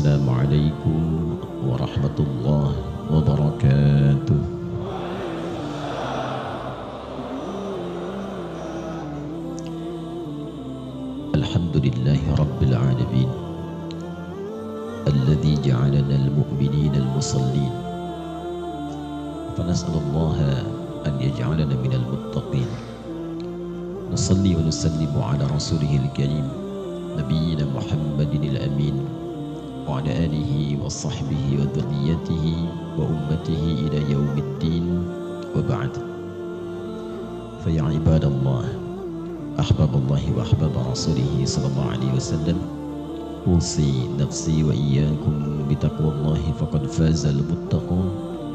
Assalamualaikum warahmatullahi wabarakatuh. Alhamdulillahi rabbil alamin alladzi ja'alana al-mu'minina al-musallin fanas'alullaha an yaj'alana minal muttaqin. Nusalli wa nusallimu ala rasulihil karim Nabiyyina Muhammadin al-amin wa ala alihi wa sahbihi wa dhurriyyatihi wa ummatihi ila yaumiddin wa ba'd. Fa ya ibadallah, ahbaballahi wa ahbaba rasulihi sallallahu alaihi wasallam, usi nafsi wa iyyakum bitaqwallahi faqad faza al-muttaqun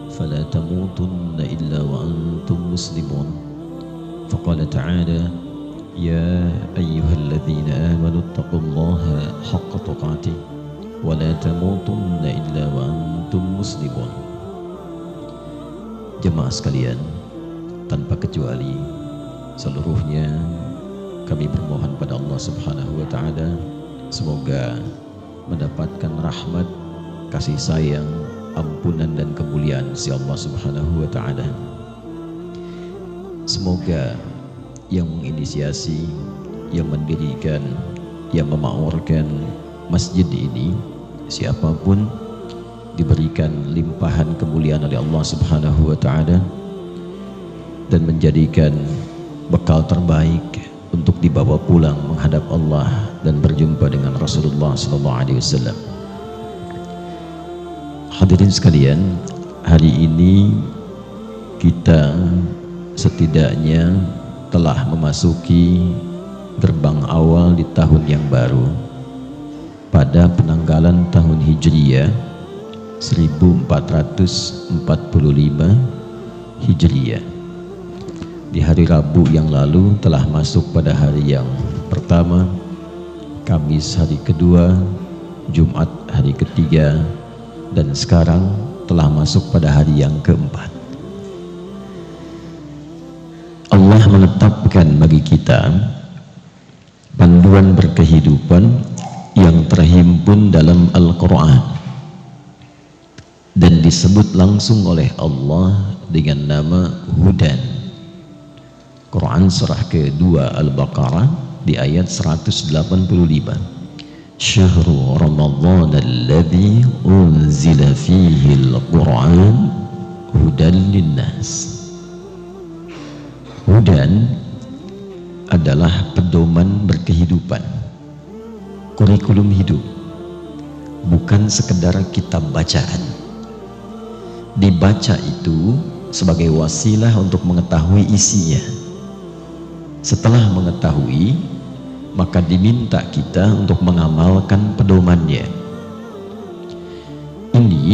fala tamutunna illa wa antum muslimun. Faqala ta'ala يا أيها الذين آمنوا اتقوا الله حق تقاته ولا تموتن إلا وأنتم مسلمون. Jemaah sekalian, tanpa kecuali seluruhnya kami bermohon pada Allah Subhanahu wa Ta'ala semoga mendapatkan rahmat, kasih sayang, ampunan dan kemuliaan si Allah Subhanahu wa Ta'ala. Semoga yang menginisiasi, yang mendirikan, yang memakmurkan masjid ini, siapapun, diberikan limpahan kemuliaan oleh Allah Subhanahu wa Ta'ala dan menjadikan bekal terbaik untuk dibawa pulang menghadap Allah dan berjumpa dengan Rasulullah sallallahu alaihi wasallam. Hadirin sekalian, hari ini kita setidaknya telah memasuki gerbang awal di tahun yang baru pada penanggalan tahun Hijriyah 1445 Hijriyah. Di hari Rabu yang lalu telah masuk pada hari yang pertama, Kamis hari kedua, Jumat hari ketiga, dan sekarang telah masuk pada hari yang keempat. Allah menetapkan bagi kita panduan berkehidupan yang terhimpun dalam Al-Quran dan disebut langsung oleh Allah dengan nama Hudan. Quran surah kedua Al-Baqarah di ayat 185. Syahrul Ramadhan alladzi unzila fihi al-Quran hudan linnas. Hudan adalah pedoman berkehidupan, kurikulum hidup, bukan sekedar kitab bacaan. Dibaca itu sebagai wasilah untuk mengetahui isinya. Setelah mengetahui, maka diminta kita untuk mengamalkan pedomannya. Ini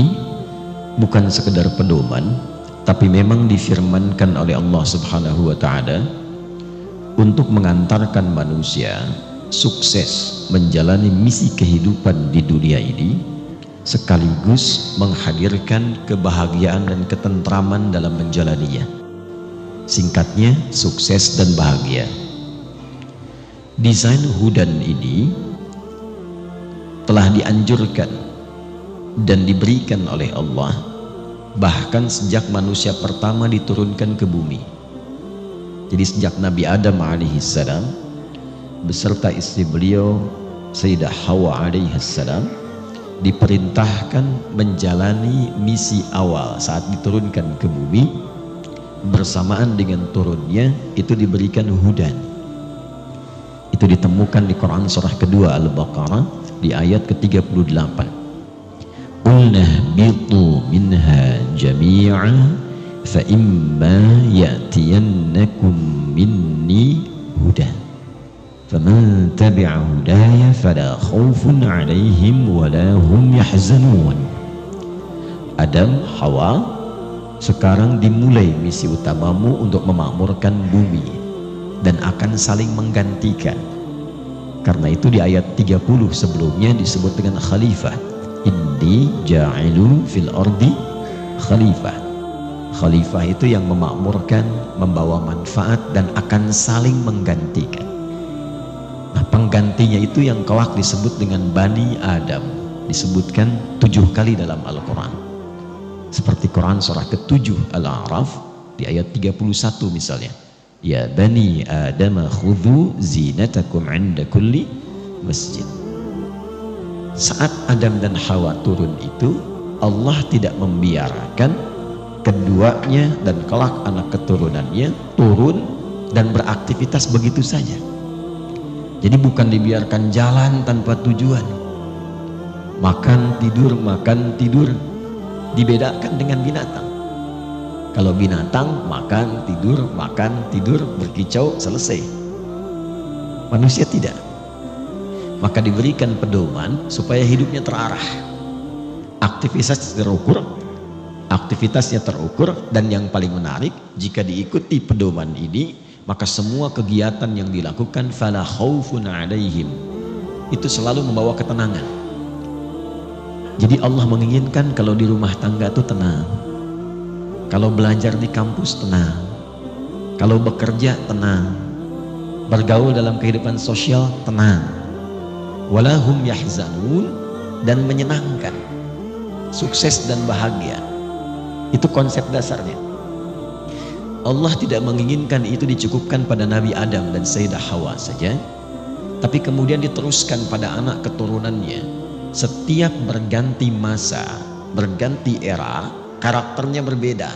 bukan sekedar pedoman, tapi memang difirmankan oleh Allah Subhanahu wa Ta'ala untuk mengantarkan manusia sukses menjalani misi kehidupan di dunia ini, sekaligus menghadirkan kebahagiaan dan ketentraman dalam menjalaninya. Singkatnya, sukses dan bahagia. Desain Hudan ini telah dianjurkan dan diberikan oleh Allah bahkan sejak manusia pertama diturunkan ke bumi. Jadi sejak Nabi Adam alaihissalam beserta istri beliau Sayyidah Hawa alaihissalam diperintahkan menjalani misi awal saat diturunkan ke bumi. Bersamaan dengan turunnya itu diberikan hudan. Itu ditemukan di Quran surah kedua Al-Baqarah di ayat ke-38. Qulna bitu minha jami'a fa imma ya'tiyannakum minni hudan faman tabi'a hudaya fala khaufun 'alaihim wala hum yahzanun. Adam, Hawa, sekarang dimulai misi utamamu untuk memakmurkan bumi dan akan saling menggantikan. Karena itu di ayat 30 sebelumnya disebut dengan khalifah. Inni ja'ilu fil ardi khalifah. Khalifah itu yang memakmurkan, membawa manfaat dan akan saling menggantikan. Nah, penggantinya itu yang kelak disebut dengan Bani Adam. disebutkan 7 kali dalam Al-Quran. Seperti Quran surah ke-7 Al-A'raf di ayat 31 misalnya. Ya bani Adam khudhu zinatakum 'inda kulli masjid. Saat Adam dan Hawa turun itu, Allah tidak membiarkan keduanya dan kelak anak keturunannya turun dan beraktivitas begitu saja. Jadi bukan dibiarkan jalan tanpa tujuan, makan tidur, dibedakan dengan binatang. Kalau binatang makan tidur, berkicau, selesai. Manusia tidak. Maka diberikan pedoman supaya hidupnya terarah, aktivitasnya terukur, dan yang paling menarik, jika diikuti pedoman ini, maka semua kegiatan yang dilakukan fala khaufun 'alaihim, itu selalu membawa ketenangan. Jadi Allah menginginkan kalau di rumah tangga itu tenang, kalau belajar di kampus tenang, kalau bekerja tenang, bergaul dalam kehidupan sosial tenang, walahum yahzanun, dan menyenangkan, sukses dan bahagia. Itu konsep dasarnya. Allah tidak menginginkan itu dicukupkan pada Nabi Adam dan Sayyidah Hawa saja, tapi kemudian diteruskan pada anak keturunannya. Setiap berganti masa, berganti era, karakternya berbeda.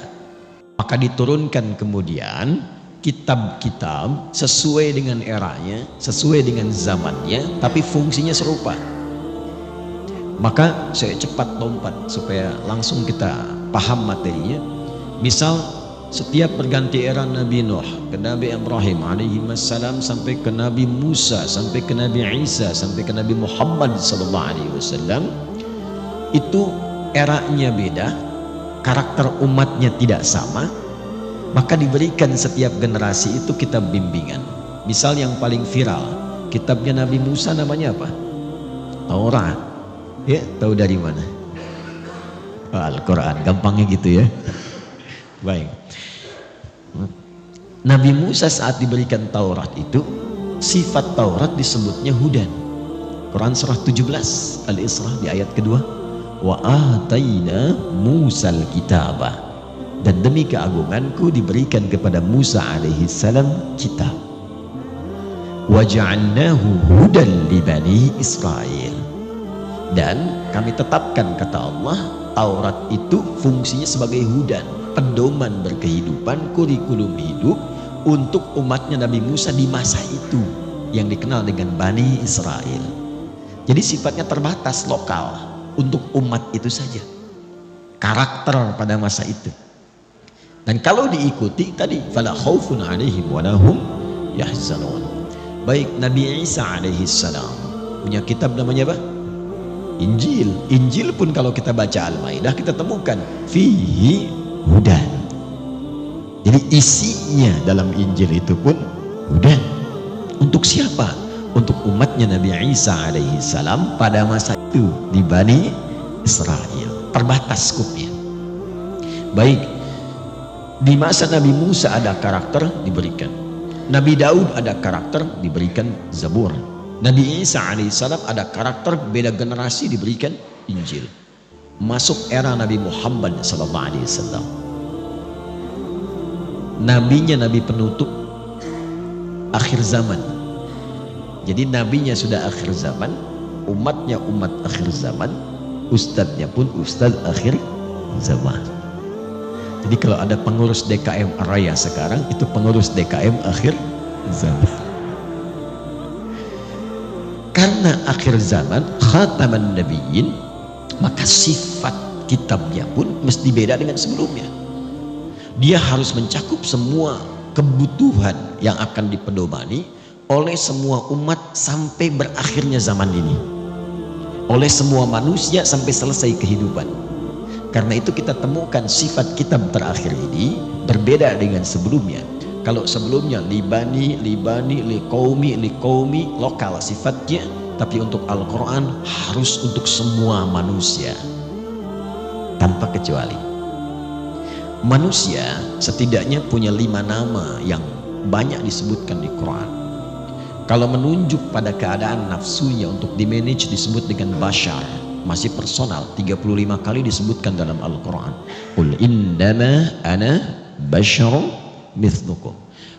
Maka diturunkan kemudian kitab-kitab sesuai dengan eranya, sesuai dengan zamannya, tapi fungsinya serupa. Maka saya cepat lompat supaya langsung kita paham materinya. Misal setiap berganti era Nabi Nuh ke Nabi Ibrahim alaihi wassalam, sampai ke Nabi Musa, sampai ke Nabi Isa, sampai ke Nabi Muhammad sallallahu alaihi wasallam, itu eranya beda, karakter umatnya tidak sama, maka diberikan setiap generasi itu kitab bimbingan. Misal yang paling viral, kitabnya Nabi Musa namanya apa? Taurat. Ya, tahu dari mana? Al-Quran, gampangnya gitu ya. Baik. Nabi Musa saat diberikan Taurat itu, sifat Taurat disebutnya hudan. Quran surah 17 Al-Isra di ayat kedua, wa ataina Musal kitabah, dan demi keagunganku diberikan kepada Musa alaihi salam kitab, wa ja'alnahu hudan li bani Israil, dan kami tetapkan, kata Allah, Taurat itu fungsinya sebagai hudan, pedoman berkehidupan, kurikulum hidup untuk umatnya Nabi Musa di masa itu yang dikenal dengan Bani Israel. Jadi sifatnya terbatas, lokal, untuk umat itu saja, karakter pada masa itu. Dan kalau diikuti tadi, fala khaufun 'alaihim wa lahum yahzanun. Baik, Nabi Isa alaihi salam punya kitab namanya apa? Injil. Injil pun kalau kita baca Al-Maidah kita temukan fihi hudan. Jadi isinya dalam Injil itu pun hudan. Untuk siapa? Untuk umatnya Nabi Isa alaihi salam pada masa itu di Bani Israel. Terbatas skupnya. Baik, di masa Nabi Musa ada karakter, diberikan. Nabi Daud ada karakter, diberikan Zabur. Nabi Isa alaihissalam ada karakter, beda generasi, diberikan Injil. Masuk era Nabi Muhammad sallallahu alaihi wasallam. Nabinya nabi penutup akhir zaman. Jadi nabinya sudah akhir zaman, umatnya umat akhir zaman, ustadznya pun ustadz akhir zaman. Jadi kalau ada pengurus DKM Raya sekarang, itu pengurus DKM akhir zaman. Karena akhir zaman, khataman nabiyyin, maka sifat kitabnya pun mesti beda dengan sebelumnya. Dia harus mencakup semua kebutuhan yang akan dipedomani oleh semua umat sampai berakhirnya zaman ini, oleh semua manusia sampai selesai kehidupan. Karena itu kita temukan sifat kitab terakhir ini berbeda dengan sebelumnya. Kalau sebelumnya libani, liqaumi, lokal sifatnya, tapi untuk Al-Quran harus untuk semua manusia tanpa kecuali. Manusia setidaknya punya 5 nama yang banyak disebutkan di Quran. Kalau menunjuk pada keadaan nafsunya untuk dimanage disebut dengan bashar, masih personal, 35 kali disebutkan dalam Al-Quran. Qul innama ana basyarum mithlukum.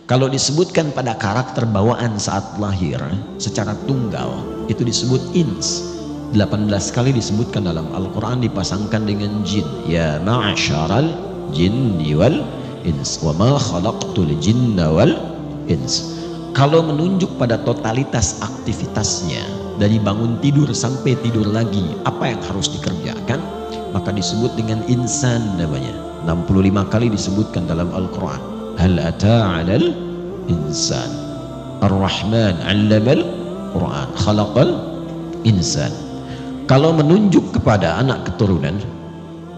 Kalau disebutkan pada karakter bawaan saat lahir secara tunggal, itu disebut ins. 18 kali disebutkan dalam Al-Quran dipasangkan dengan jin. Ya ma'asyaral jinni wal ins wa ma khalaqtul jinna wal ins. Kalau menunjuk pada totalitas aktivitasnya dari bangun tidur sampai tidur lagi, apa yang harus dikerjakan, maka disebut dengan insan namanya. 65 kali disebutkan dalam Al-Quran. Hal ata 'alal insan Ar-Rahman 'allamal Quran khalaqal insan. Kalau menunjuk kepada anak keturunan,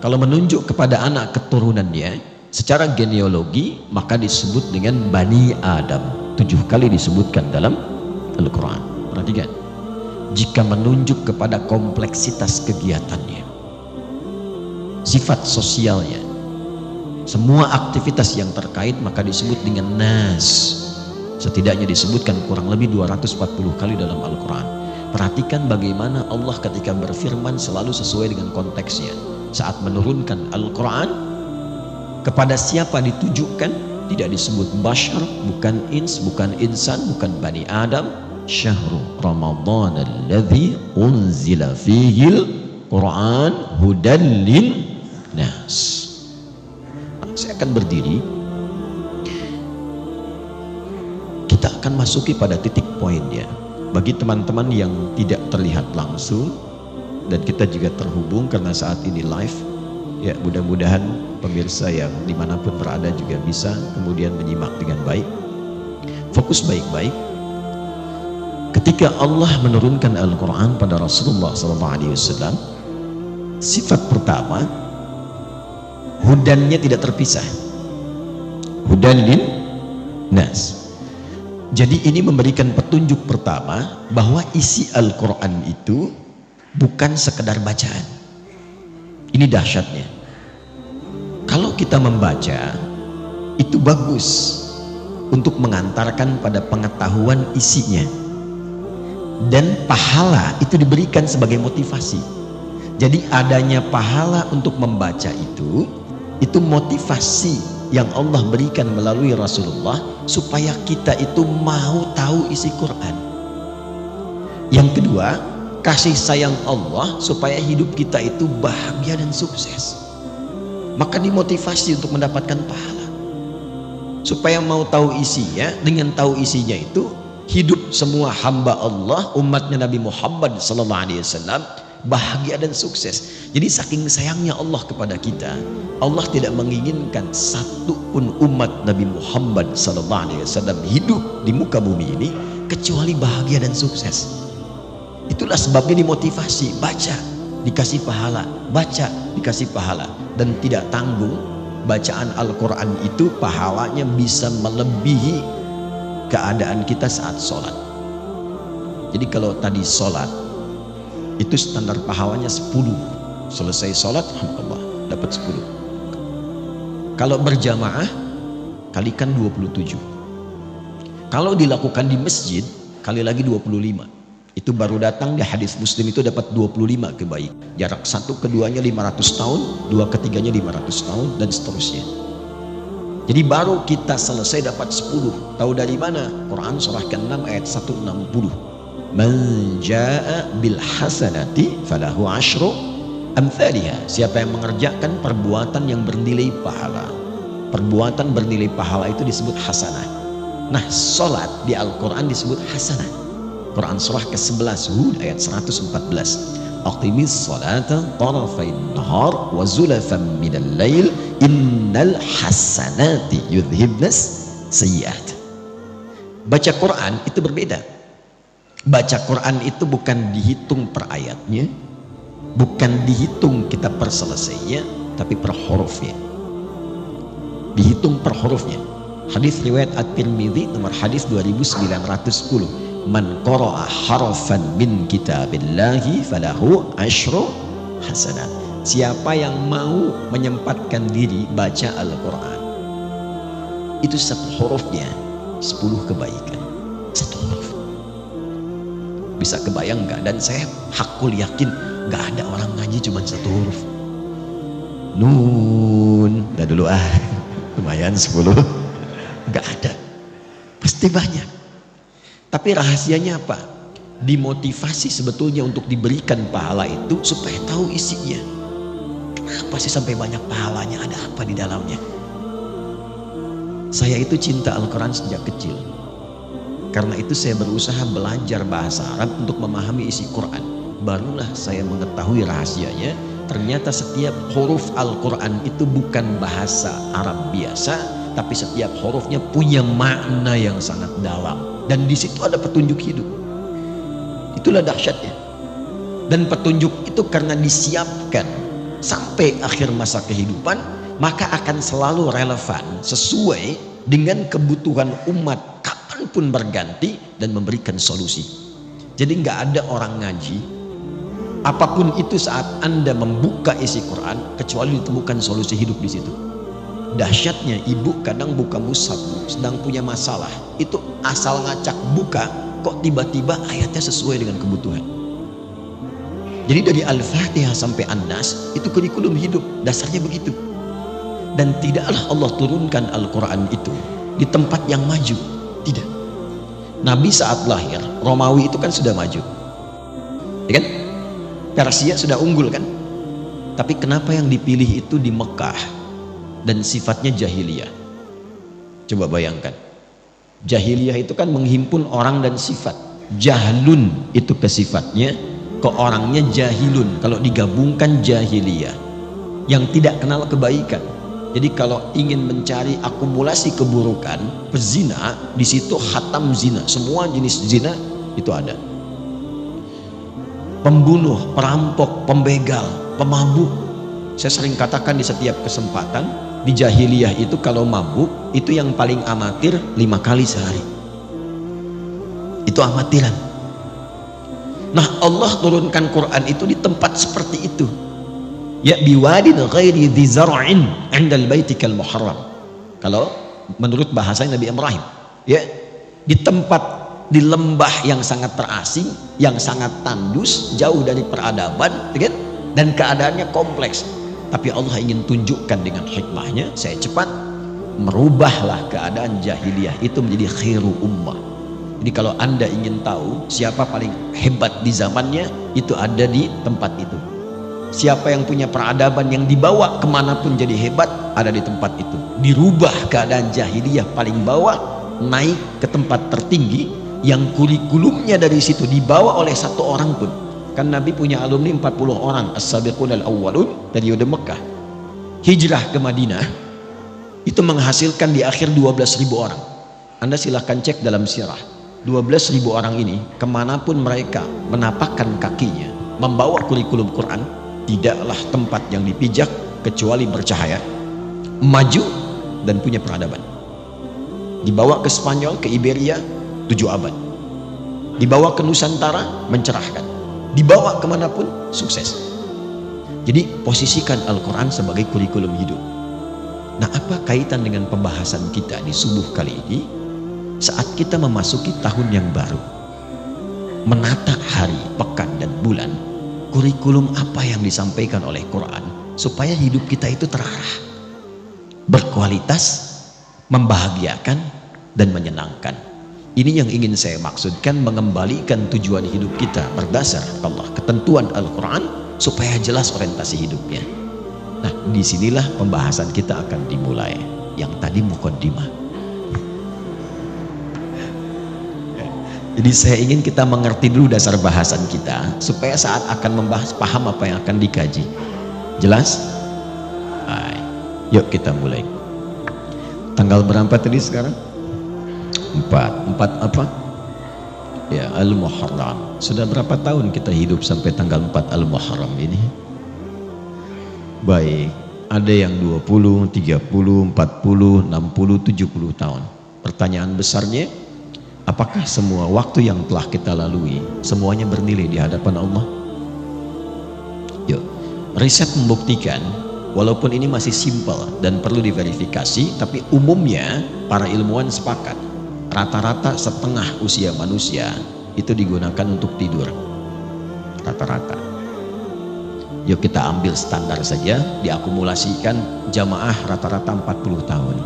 kalau menunjuk kepada anak keturunannya secara genealogi, maka disebut dengan Bani Adam. 7 kali disebutkan dalam Al-Quran. Perhatikan, jika menunjuk kepada kompleksitas kegiatannya, sifat sosialnya, semua aktivitas yang terkait, maka disebut dengan nas. Setidaknya disebutkan kurang lebih 240 kali dalam Al-Quran. Perhatikan bagaimana Allah ketika berfirman selalu sesuai dengan konteksnya. Saat menurunkan Al-Quran, kepada siapa ditujukan? Tidak disebut bashar, bukan ins, bukan insan, bukan Bani Adam. Syahrul Ramadan alladzi unzila fihil Quran hudan lin nas. Saya akan berdiri, kita akan masuki pada titik poinnya. Bagi teman-teman yang tidak terlihat langsung, dan kita juga terhubung karena saat ini live, ya mudah-mudahan pemirsa yang dimanapun berada juga bisa kemudian menyimak dengan baik. Fokus baik-baik. Ketika Allah menurunkan Al-Quran pada Rasulullah SAW, sifat pertama, hudannya tidak terpisah. Hudan lin nas. Jadi ini memberikan petunjuk pertama bahwa isi Al-Quran itu bukan sekedar bacaan. Ini dahsyatnya. Kalau kita membaca, itu bagus untuk mengantarkan pada pengetahuan isinya. Dan pahala itu diberikan sebagai motivasi. Jadi adanya pahala untuk membaca itu motivasi yang Allah berikan melalui Rasulullah supaya kita itu mau tahu isi Quran. Yang kedua, kasih sayang Allah supaya hidup kita itu bahagia dan sukses. Maka dimotivasi untuk mendapatkan pahala. Supaya mau tahu isinya, dengan tahu isinya itu hidup semua hamba Allah, umatnya Nabi Muhammad SAW bahagia dan sukses. Jadi saking sayangnya Allah kepada kita, Allah tidak menginginkan satu pun umat Nabi Muhammad SAW hidup di muka bumi ini kecuali bahagia dan sukses. Itulah sebabnya dimotivasi, baca dikasih pahala, baca dikasih pahala, dan tidak tanggung. Bacaan Al-Quran itu pahalanya bisa melebihi keadaan kita saat sholat. Jadi kalau tadi sholat itu standar pahalanya 10, selesai sholat alhamdulillah dapat 10. Kalau berjamaah kalikan 27. Kalau dilakukan di masjid kali lagi 25. Itu baru datang di hadis Muslim itu dapat 25 kebaikan. Jarak satu keduanya 500 tahun, dua ketiganya 500 tahun, dan seterusnya. Jadi baru kita selesai dapat 10. Tahu dari mana? Quran surah ke-6 ayat 160. Man jaa bil hasanati falahu asyru amthaliha. Siapa yang mengerjakan perbuatan yang bernilai pahala. Perbuatan bernilai pahala itu disebut hasanah. Nah, salat di Al-Quran disebut hasanah. Quran surah ke-11 Hud ayat 114. Aqimis salata tarafain nahar wa zulafan minal lail innal hasanati yudhibnas sayyiat. Baca Quran itu berbeda. Baca Quran itu bukan dihitung per ayatnya, bukan dihitung kita per selesainya, tapi per hurufnya. Dihitung per hurufnya. Hadis riwayat At-Tirmidzi nomor hadis 2910. Man qara'a harfan min kitabillahi falahu asyru hasanat. Siapa yang mau menyempatkan diri baca Al-Quran, itu satu hurufnya 10 kebaikan. Satu huruf. Bisa kebayang nggak? Dan saya hakul yakin Gak ada orang ngaji cuma satu huruf. Nun, dah dulu lumayan 10. Gak ada, pasti banyak. Tapi rahasianya apa? Dimotivasi sebetulnya untuk diberikan pahala itu supaya tahu isinya. Kenapa sih sampai banyak pahalanya? Ada apa di dalamnya? Saya itu cinta Al-Quran sejak kecil. Karena itu saya berusaha belajar bahasa Arab untuk memahami isi Quran. Barulah saya mengetahui rahasianya. Ternyata setiap huruf Al-Quran itu bukan bahasa Arab biasa, tapi setiap hurufnya punya makna yang sangat dalam. Dan di situ ada petunjuk hidup. Itulah dahsyatnya. Dan petunjuk itu karena disiapkan sampai akhir masa kehidupan, maka akan selalu relevan sesuai dengan kebutuhan umat kapanpun berganti dan memberikan solusi. Jadi nggak ada orang ngaji apapun itu saat Anda membuka isi Quran kecuali ditemukan solusi hidup di situ. Dahsyatnya, ibu kadang buka mushaf sedang punya masalah, itu asal ngacak buka kok tiba-tiba ayatnya sesuai dengan kebutuhan. Jadi dari Al-Fatihah sampai An-Nas itu kurikulum hidup, dasarnya begitu. Dan tidaklah Allah turunkan Al-Quran itu di tempat yang maju, tidak. Nabi saat lahir, Romawi itu kan sudah maju, ya kan? Persia sudah unggul kan? Tapi kenapa yang dipilih itu di Mekah dan sifatnya jahiliyah? Coba bayangkan, jahiliyah itu kan menghimpun orang dan sifat. Jahlun itu ke sifatnya, ke orangnya jahilun. Kalau digabungkan jahiliyah, yang tidak kenal kebaikan. Jadi kalau ingin mencari akumulasi keburukan, pezina, di situ khatam zina, semua jenis zina itu ada. Pembunuh, perampok, pembegal, pemabuk. Saya sering katakan di setiap kesempatan, di jahiliyah itu kalau mabuk itu yang paling amatir 5 kali sehari. Itu amatiran. Nah, Allah turunkan Quran itu di tempat seperti itu. Ya biwadin ghairi dzi zar'in 'indal baitikal muharram. Kalau menurut bahasa Nabi Ibrahim, ya, di tempat, di lembah yang sangat terasing, yang sangat tandus, jauh dari peradaban, kan? Dan keadaannya kompleks. Tapi Allah ingin tunjukkan dengan hikmahnya, saya cepat merubahlah keadaan jahiliyah itu menjadi khairu ummah. Jadi kalau Anda ingin tahu siapa paling hebat di zamannya, itu ada di tempat itu. Siapa yang punya peradaban yang dibawa kemanapun jadi hebat, ada di tempat itu. Dirubah keadaan jahiliyah paling bawah, naik ke tempat tertinggi, yang kurikulumnya dari situ dibawa oleh satu orang pun. Kan Nabi punya alumni 40 orang, as-sabiqun al-awwalun, periode Mekah. Hijrah ke Madinah itu menghasilkan di akhir 12.000 orang. Anda silahkan cek dalam sirah. 12.000 orang ini kemanapun mereka menapakkan kakinya membawa kurikulum Quran, tidaklah tempat yang dipijak kecuali bercahaya, maju, dan punya peradaban. Dibawa ke Spanyol, ke Iberia 7 abad. Dibawa ke Nusantara, mencerahkan. Dibawa kemanapun, sukses. Jadi posisikan Al-Quran sebagai kurikulum hidup. Nah, apa kaitan dengan pembahasan kita di subuh kali ini? Saat kita memasuki tahun yang baru, menata hari, pekan, dan bulan, kurikulum apa yang disampaikan oleh Quran supaya hidup kita itu terarah, berkualitas, membahagiakan, dan menyenangkan. Ini yang ingin saya maksudkan, mengembalikan tujuan hidup kita berdasar Allah, ketentuan Al-Quran, supaya jelas orientasi hidupnya. Nah, disinilah pembahasan kita akan dimulai. Yang tadi muqaddimah. Jadi saya ingin kita mengerti dulu dasar bahasan kita, supaya saat akan membahas paham apa yang akan dikaji. Jelas? Hai. Yuk kita mulai. Tanggal berapa tadi sekarang? 4 apa? Ya, Al-Muharram. Sudah berapa tahun kita hidup sampai tanggal 4 Al-Muharram ini? Baik, ada yang 20, 30, 40, 60, 70 tahun. Pertanyaan besarnya, apakah semua waktu yang telah kita lalui semuanya bernilai di hadapan Allah? Yuk, riset membuktikan, walaupun ini masih simpel dan perlu diverifikasi, tapi umumnya para ilmuwan sepakat rata-rata setengah usia manusia itu digunakan untuk tidur, rata-rata. Yuk kita ambil standar saja, diakumulasikan jamaah rata-rata 40 tahun.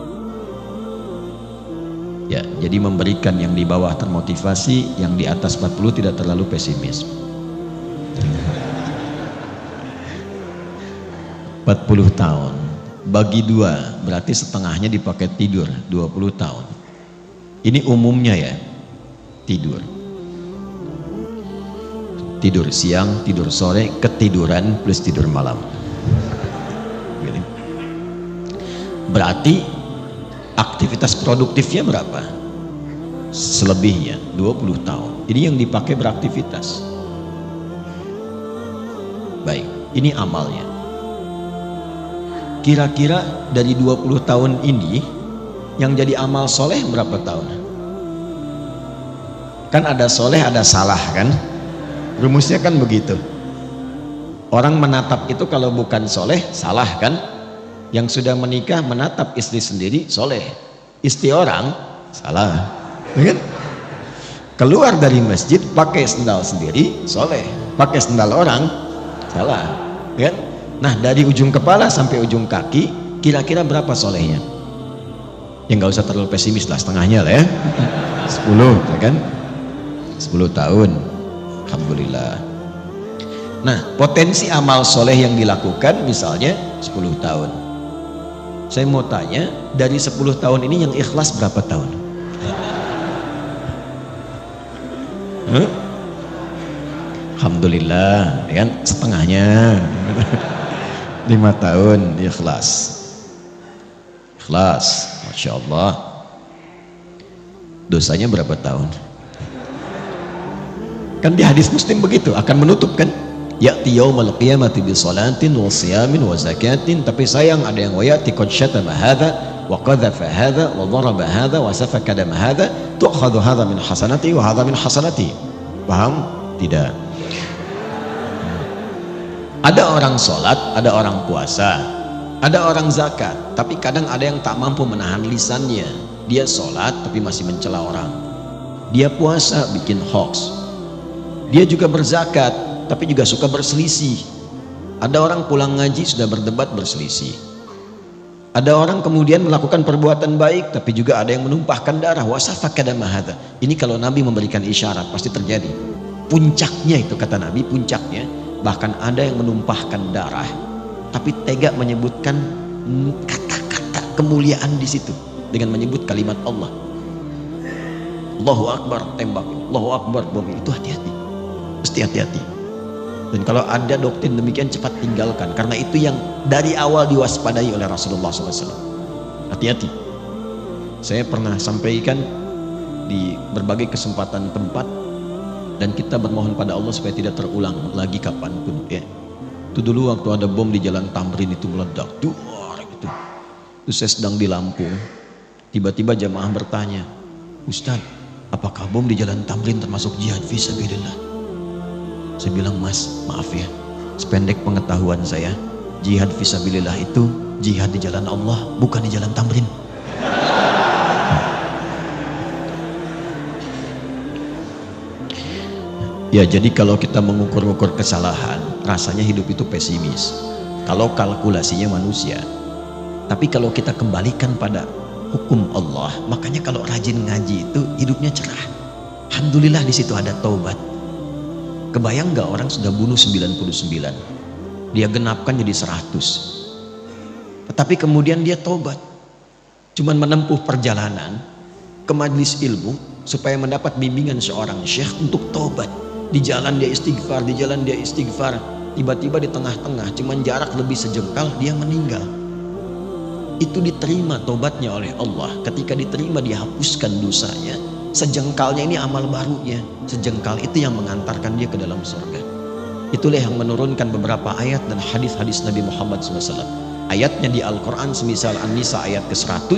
Ya, jadi memberikan yang di bawah termotivasi, yang di atas 40 tidak terlalu pesimis. 40 tahun bagi 2 berarti setengahnya dipakai tidur, 20 tahun. Ini umumnya ya, tidur siang, tidur sore, ketiduran plus tidur malam. Berarti aktivitas produktifnya berapa? Selebihnya 20 tahun. Ini yang dipakai beraktivitas. Baik, ini amalnya. Kira-kira dari 20 tahun ini yang jadi amal soleh berapa tahun? Kan ada soleh, ada salah kan? Rumusnya kan begitu. Orang menatap itu kalau bukan soleh, salah kan? Yang sudah menikah menatap istri sendiri, soleh. Istri orang, salah. Kan? Keluar dari masjid pakai sendal sendiri, soleh. Pakai sendal orang, salah. Kan? Nah, dari ujung kepala sampai ujung kaki, kira-kira berapa solehnya? Ya nggak usah terlalu pesimis lah, setengahnya lah ya. 10, ya kan? 10 tahun. Alhamdulillah. Nah, potensi amal soleh yang dilakukan misalnya 10 tahun. Saya mau tanya, dari 10 tahun ini yang ikhlas berapa tahun? Alhamdulillah, ya kan? Setengahnya. 5 tahun ikhlas. Ikhlas, Masya Allah. Dosanya berapa tahun? Kan di hadis Muslim begitu, akan menutup kan? Ya'ti yaumal qiyamati bi salatin wa siyamin wa zakatin, tapi sayang ada yang wayati qad syatama hadza wa qadhafa hadza wa daraba hadza wa safaka dam hadza, tu'khadhu hadza min hasanati wa hadza min hasanati. Paham? Tidak. Ada orang sholat, ada orang puasa, ada orang zakat, tapi kadang ada yang tak mampu menahan lisannya. Dia sholat tapi masih mencela orang. Dia puasa bikin hoax. Dia juga berzakat tapi juga suka berselisih. Ada orang pulang ngaji sudah berdebat berselisih. Ada orang kemudian melakukan perbuatan baik tapi juga ada yang menumpahkan darah. Wasafaka dama hadza. Ini kalau Nabi memberikan isyarat pasti terjadi. Puncaknya itu kata Nabi, puncaknya bahkan ada yang menumpahkan darah tapi tega menyebutkan kata-kata kemuliaan di situ dengan menyebut kalimat Allah. Allahu Akbar, tembak. Allahu Akbar, bom. Itu hati-hati. Mesti hati-hati. Dan kalau ada doktrin demikian cepat tinggalkan, karena itu yang dari awal diwaspadai oleh Rasulullah SAW. Hati-hati. Saya pernah sampaikan di berbagai kesempatan tempat, dan kita bermohon pada Allah supaya tidak terulang lagi kapanpun ya. Itu dulu waktu ada bom di Jalan Tamrin itu meledak, duar gitu. Itu saya sedang di Lampung, tiba-tiba jamaah bertanya, Ustaz, apakah bom di Jalan Tamrin termasuk jihad fisabilillah? Saya bilang, Mas, maaf ya, sependek pengetahuan saya, jihad fisabilillah itu jihad di jalan Allah, bukan di Jalan Tamrin. Ya, jadi kalau kita mengukur-ukur kesalahan, rasanya hidup itu pesimis. Kalau kalkulasinya manusia. Tapi kalau kita kembalikan pada hukum Allah, makanya kalau rajin ngaji itu hidupnya cerah. Alhamdulillah di situ ada taubat. Kebayang nggak orang sudah bunuh 99, dia genapkan jadi 100. Tetapi kemudian dia taubat. Cuman menempuh perjalanan ke majelis ilmu supaya mendapat bimbingan seorang syekh untuk taubat. Di jalan dia istighfar, di jalan dia istighfar, tiba-tiba di tengah-tengah cuman jarak lebih sejengkal dia meninggal. Itu diterima tobatnya oleh Allah. Ketika diterima dihapuskan dosanya, sejengkalnya ini amal barunya. Sejengkal itu yang mengantarkan dia ke dalam surga. Itulah yang menurunkan beberapa ayat dan hadis-hadis Nabi Muhammad SAW. Ayatnya di Al-Quran semisal An-Nisa ayat ke-100,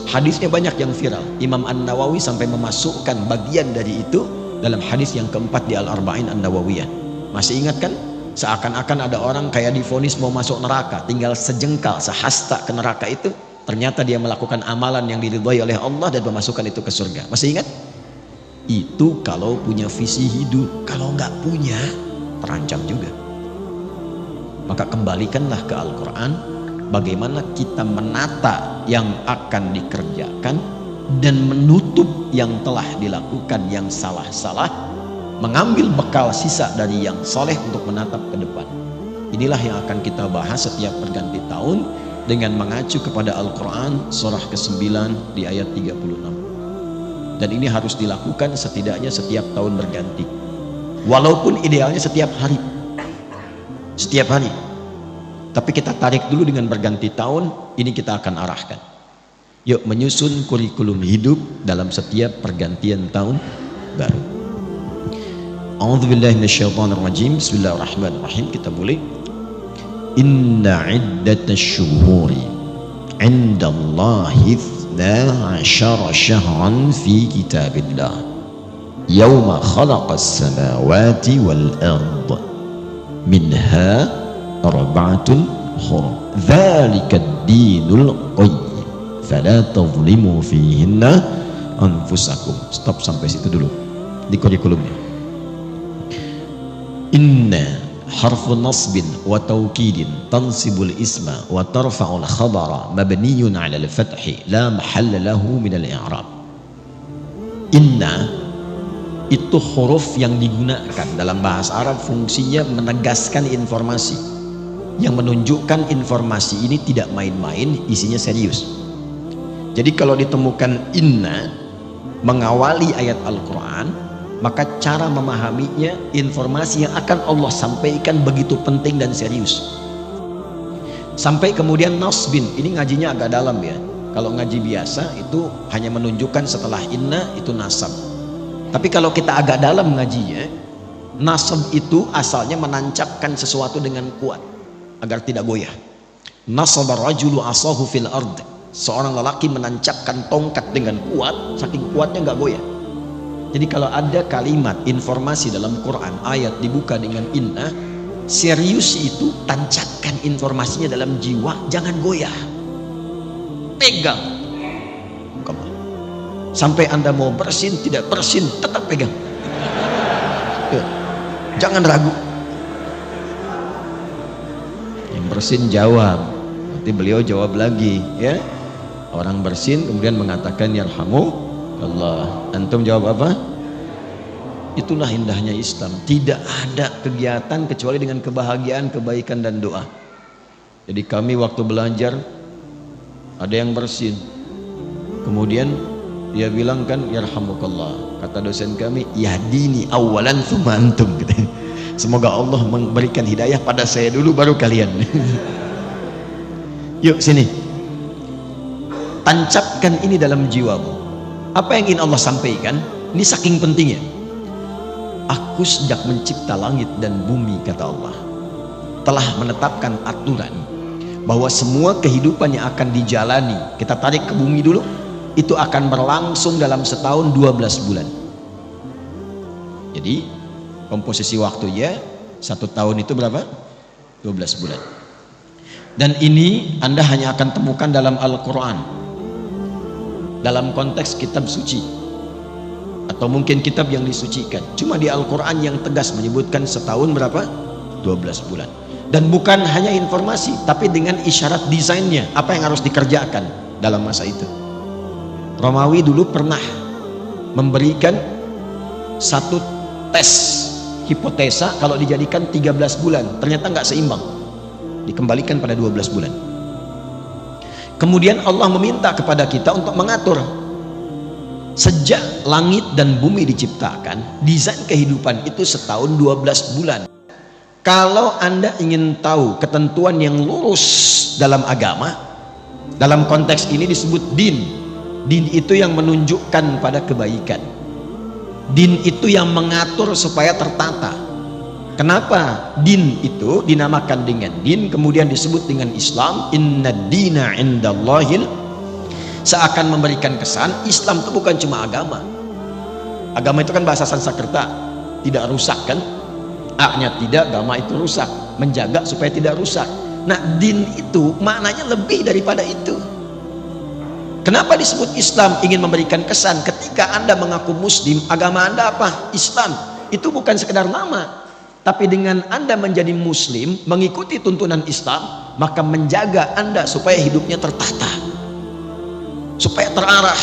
hadisnya banyak yang viral. Imam An-Nawawi sampai memasukkan bagian dari itu dalam hadis yang keempat di Al-Arba'in An-Nawawiyah. Masih ingat kan? Seakan-akan ada orang kayak divonis mau masuk neraka, tinggal sejengkal, sehasta ke neraka itu, ternyata dia melakukan amalan yang diridhai oleh Allah dan memasukkan itu ke surga. Masih ingat? Itu kalau punya visi hidup. Kalau nggak punya, terancam juga. Maka kembalikanlah ke Al-Quran, bagaimana kita menata yang akan dikerjakan dan menutup yang telah dilakukan yang salah-salah, mengambil bekal sisa dari yang soleh untuk menatap ke depan. Inilah yang akan kita bahas setiap perganti tahun dengan mengacu kepada Al-Quran surah ke-9 di ayat 36. Dan ini harus dilakukan setidaknya setiap tahun berganti, walaupun idealnya setiap hari. Setiap hari. Tapi kita tarik dulu dengan berganti tahun, ini kita akan arahkan. Yuk menyusun kurikulum hidup dalam setiap pergantian tahun baru. A'udzubillahi minasyaitonirrajim. Bismillahirrahmanirrahim. Kita boleh. Inna iddatash syuhuri 'indallahi 12 syahran fi kitabillah yauma khalaqas samawati wal ard minha arba'atun hurum dzalika ad-dinul qayyim fala tadhlimu fihinna anfusakum. Stop sampai situ dulu di kurikulumnya. Inna harfu nasbin wa taukidin tansibul isma wa tarfa'ul khabara mabniyun 'ala al-fathi la mahalla lahu min al-i'rab. Inna itu huruf yang digunakan dalam bahasa Arab, fungsinya menegaskan informasi, yang menunjukkan informasi ini tidak main-main, isinya serius. Jadi kalau ditemukan inna mengawali ayat Al-Quran, maka cara memahaminya, informasi yang akan Allah sampaikan begitu penting dan serius. Sampai kemudian nasbin, ini ngajinya agak dalam ya. Kalau ngaji biasa itu hanya menunjukkan setelah inna itu nasab. Tapi kalau kita agak dalam ngajinya, nasab itu asalnya menancapkan sesuatu dengan kuat agar tidak goyah. Nasabar rajulu asahu fil ard. Seorang lelaki menancapkan tongkat dengan kuat, saking kuatnya nggak goyah. Jadi kalau ada kalimat informasi dalam Quran, ayat dibuka dengan inna, serius itu, tancapkan informasinya dalam jiwa, jangan goyah, pegang. Sampai Anda mau bersin, tidak bersin, tetap pegang. Jangan ragu. Yang bersin jawab, nanti beliau jawab lagi ya. Orang bersin kemudian mengatakan yarhamu Allah. Antum jawab apa? Itulah indahnya Islam. Tidak ada kegiatan kecuali dengan kebahagiaan, kebaikan dan doa. Jadi kami waktu belajar ada yang bersin, kemudian dia bilang kan yarhamukallah, kata dosen kami, yahdini awalan tsumma antum. Semoga Allah memberikan hidayah pada saya dulu baru kalian. Yuk sini, tancapkan ini dalam jiwamu. Apa yang ingin Allah sampaikan? Ini saking pentingnya. Aku sejak mencipta langit dan bumi, kata Allah, telah menetapkan aturan bahwa semua kehidupan yang akan dijalani, kita tarik ke bumi dulu, itu akan berlangsung dalam setahun 12 bulan. Jadi komposisi waktunya 1 tahun itu berapa? 12 bulan. Dan ini Anda hanya akan temukan dalam Al-Quran, dalam konteks kitab suci, atau mungkin kitab yang disucikan. Cuma di Al-Quran yang tegas menyebutkan setahun berapa? 12 bulan. Dan bukan hanya informasi, tapi dengan isyarat desainnya, apa yang harus dikerjakan dalam masa itu. Romawi dulu pernah memberikan satu tes hipotesa, kalau dijadikan 13 bulan ternyata nggak seimbang, dikembalikan pada 12 bulan. Kemudian Allah meminta kepada kita untuk mengatur. Sejak langit dan bumi diciptakan, desain kehidupan itu setahun 12 bulan. Kalau Anda ingin tahu ketentuan yang lurus dalam agama, dalam konteks ini disebut din. Din itu yang menunjukkan pada kebaikan. Din itu yang mengatur supaya tertata. Kenapa din itu dinamakan dengan din, kemudian disebut dengan Islam? Inna dina indallahil. Seakan memberikan kesan Islam itu bukan cuma agama. Agama itu kan bahasa Sanskerta, tidak rusak kan? A-nya tidak, agama itu rusak, menjaga supaya tidak rusak. Nah, din itu maknanya lebih daripada itu. Kenapa disebut Islam? Ingin memberikan kesan ketika Anda mengaku Muslim, agama Anda apa? Islam. Itu bukan sekedar nama. Tapi dengan Anda menjadi muslim, mengikuti tuntunan Islam, maka menjaga Anda supaya hidupnya tertata, supaya terarah,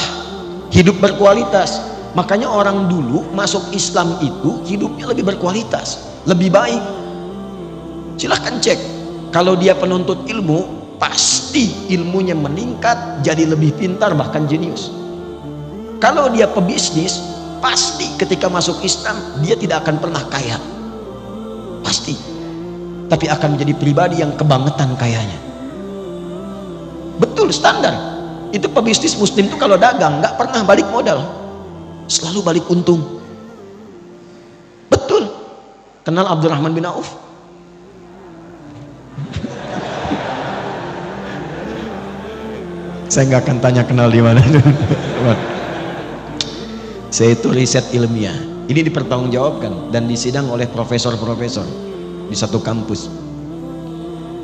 hidup berkualitas. Makanya orang dulu masuk Islam itu hidupnya lebih berkualitas, lebih baik. Silahkan cek, kalau dia penuntut ilmu, pasti ilmunya meningkat, jadi lebih pintar, bahkan jenius. Kalau dia pebisnis, pasti ketika masuk Islam dia tidak akan pernah kaya, pasti, tapi akan menjadi pribadi yang kebangetan kayanya. Betul, standar itu. Pebisnis muslim itu kalau dagang nggak pernah balik modal, selalu balik untung. Betul. Kenal Abdurrahman bin Auf? Saya nggak akan tanya kenal di mana. Saya itu riset ilmiah. Ini dipertanggungjawabkan dan disidang oleh profesor-profesor di satu kampus.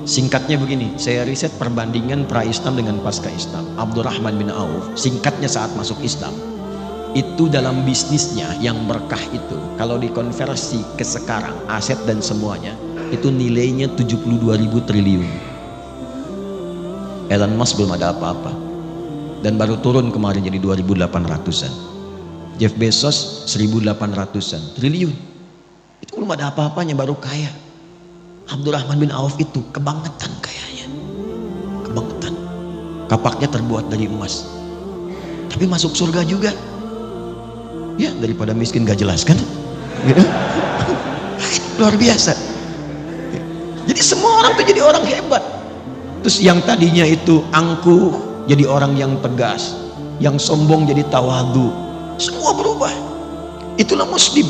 Singkatnya begini, saya riset perbandingan pra-Islam dengan pasca-Islam. Abdurrahman bin Auf, singkatnya saat masuk Islam, itu dalam bisnisnya yang berkah itu, kalau dikonversi ke sekarang, aset dan semuanya, itu nilainya 72.000 triliun. Elon Musk belum ada apa-apa. Dan baru turun kemarin jadi 2.800-an. Jeff Bezos 1.800-an triliun. Itu belum ada apa-apanya, baru kaya. Abdurrahman bin Auf itu kebangetan kayanya, kebangetan. Kapaknya terbuat dari emas, tapi masuk surga juga. Ya, daripada miskin gak jelas kan? Luar biasa. Jadi semua orang tuh jadi orang hebat. Terus yang tadinya itu angkuh jadi orang yang tegas, yang sombong jadi tawadu. Semua berubah. Itulah muslim.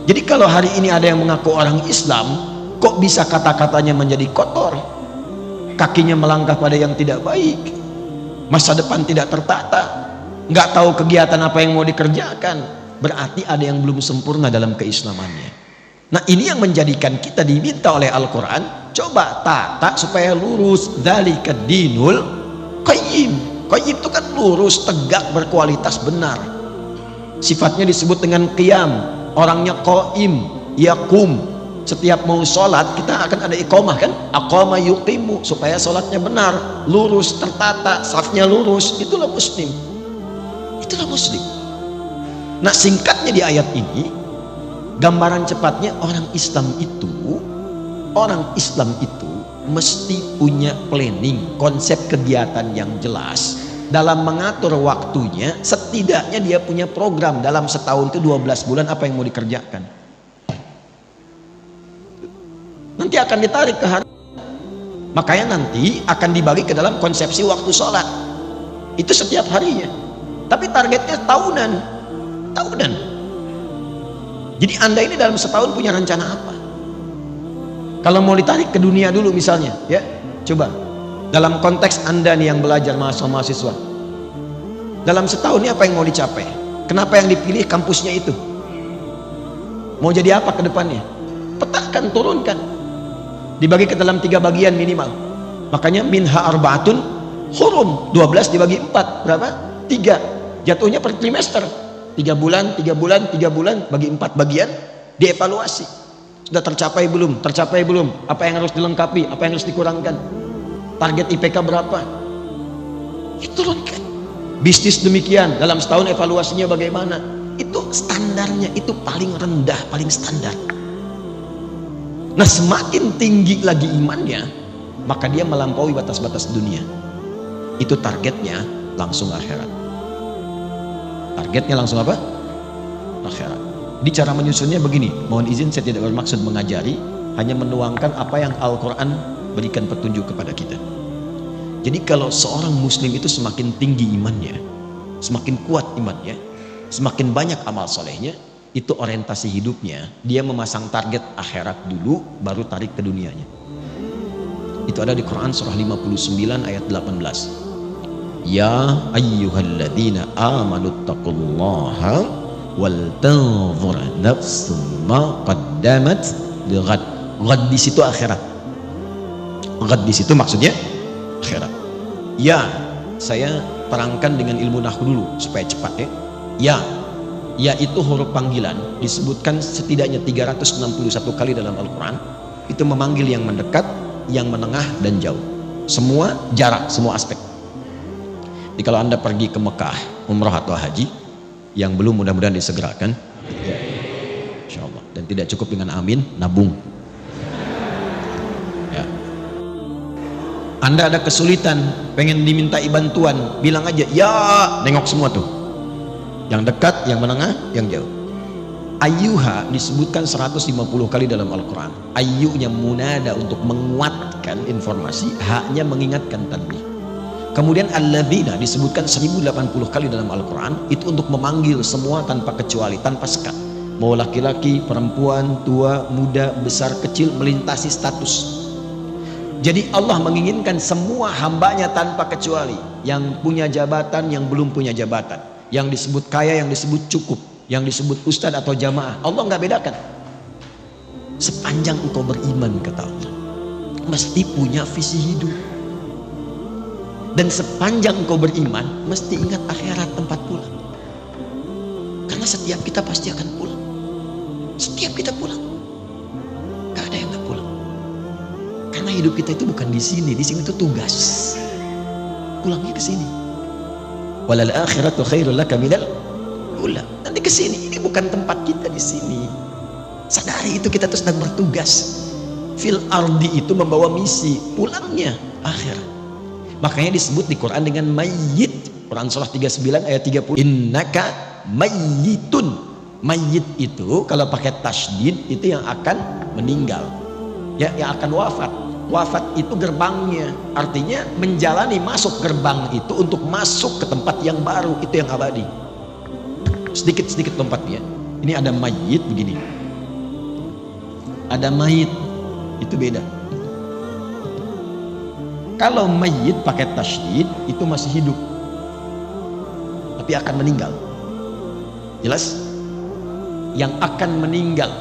Jadi kalau hari ini ada yang mengaku orang Islam, kok bisa kata-katanya menjadi kotor, kakinya melangkah pada yang tidak baik, masa depan tidak tertata, nggak tahu kegiatan apa yang mau dikerjakan, berarti ada yang belum sempurna dalam keislamannya. Nah, ini yang menjadikan kita diminta oleh Al-Quran, coba tata supaya lurus. Dzalika dinul qayyim. Qayyim itu kan lurus, tegak, berkualitas, benar. Sifatnya disebut dengan qiyam. Orangnya qaim, yaqum. Setiap mau sholat kita akan ada iqamah kan, aqama yuqimu, supaya sholatnya benar, lurus, tertata, safnya lurus. Itulah muslim, itulah muslim. Nah, singkatnya di ayat ini, gambaran cepatnya orang Islam itu mesti punya planning, konsep kegiatan yang jelas dalam mengatur waktunya. Setidaknya dia punya program dalam setahun itu 12 bulan apa yang mau dikerjakan. Nanti akan ditarik ke hari, makanya nanti akan dibagi ke dalam konsepsi waktu sholat itu setiap harinya, tapi targetnya tahunan. Jadi Anda ini dalam setahun punya rencana apa? Kalau mau ditarik ke dunia dulu misalnya, ya coba dalam konteks Anda nih yang belajar, mahasiswa, dalam setahun ini apa yang mau dicapai? Kenapa yang dipilih kampusnya itu? Mau jadi apa ke depannya? Petakan, turunkan, dibagi ke dalam 3 bagian minimal. Makanya minha arbaatun hurum, 12 dibagi 4 berapa? 3. Jatuhnya per trimester, 3 bulan, 3 bulan, 3 bulan, bagi 4 bagian, dievaluasi. Sudah tercapai belum? Tercapai belum? Apa yang harus dilengkapi? Apa yang harus dikurangkan? Target IPK berapa? Diturunkan. Bisnis demikian, dalam setahun evaluasinya bagaimana? Itu standarnya, itu paling rendah, paling standar. Nah, semakin tinggi lagi imannya, maka dia melampaui batas-batas dunia. Itu targetnya langsung akhirat. Targetnya langsung apa? Akhirat. Di cara menyusunnya begini, mohon izin saya tidak bermaksud mengajari, hanya menuangkan apa yang Al-Quran berikan petunjuk kepada kita. Jadi kalau seorang muslim itu semakin tinggi imannya, semakin kuat imannya, semakin banyak amal solehnya, itu orientasi hidupnya, dia memasang target akhirat dulu, baru tarik ke dunianya. Itu ada di Quran surah 59 ayat 18. Ya ayyuhalladzina amanu taqullaha wal tanzur nafsum ma qaddamat lighad. Ghad di situ akhirat. Ghad di situ maksudnya akhirat. Ya, saya terangkan dengan ilmu nahwu dulu supaya cepat ya. Ya, yaitu huruf panggilan, disebutkan setidaknya 361 kali dalam Al-Quran. Itu memanggil yang mendekat, yang menengah, dan jauh. Semua jarak, semua aspek. Jadi kalau Anda pergi ke Mekah, umrah atau haji, yang belum mudah-mudahan disegerakan, ya, insya Allah. Dan tidak cukup dengan amin, nabung. Ya. Anda ada kesulitan, pengen dimintai bantuan, bilang aja, ya, nengok semua tuh. Yang dekat, yang menengah, yang jauh. Ayyuha disebutkan 150 kali dalam Al-Quran. Ayyunya munada untuk menguatkan informasi, haknya mengingatkan tanbih. Kemudian alladzina disebutkan 1080 kali dalam Al-Quran. Itu untuk memanggil semua tanpa kecuali, tanpa sekat. Mau laki-laki, perempuan, tua, muda, besar, kecil, melintasi status. Jadi Allah menginginkan semua hambanya tanpa kecuali. Yang punya jabatan, yang belum punya jabatan. Yang disebut kaya, yang disebut cukup, yang disebut ustadz atau jamaah, Allah nggak bedakan. Sepanjang engkau beriman, kata Allah, mesti punya visi hidup. Dan sepanjang engkau beriman, mesti ingat akhirat, tempat pulang. Karena setiap kita pasti akan pulang. Setiap kita pulang, gak ada yang nggak pulang. Karena hidup kita itu bukan di sini itu tugas. Pulangnya ke sini. Walal akhiratu khairul laka minal ula. Nanti ke sini, ini bukan tempat kita di sini. Sadari itu, kita terus sedang bertugas. Fil ardi itu membawa misi, pulangnya akhir. Makanya disebut di Quran dengan mayyit. Quran surah 39 ayat 30. Innaka mayyitun. Mayyit itu kalau pakai tasydid itu yang akan meninggal. Ya, yang akan wafat. Wafat itu gerbangnya, artinya menjalani masuk gerbang itu untuk masuk ke tempat yang baru, itu yang abadi. Sedikit-sedikit lompatnya. Ini ada mayit begini, ada mayit, itu beda. Kalau mayit pakai tasydid itu masih hidup, tapi akan meninggal. Jelas? Yang akan meninggal.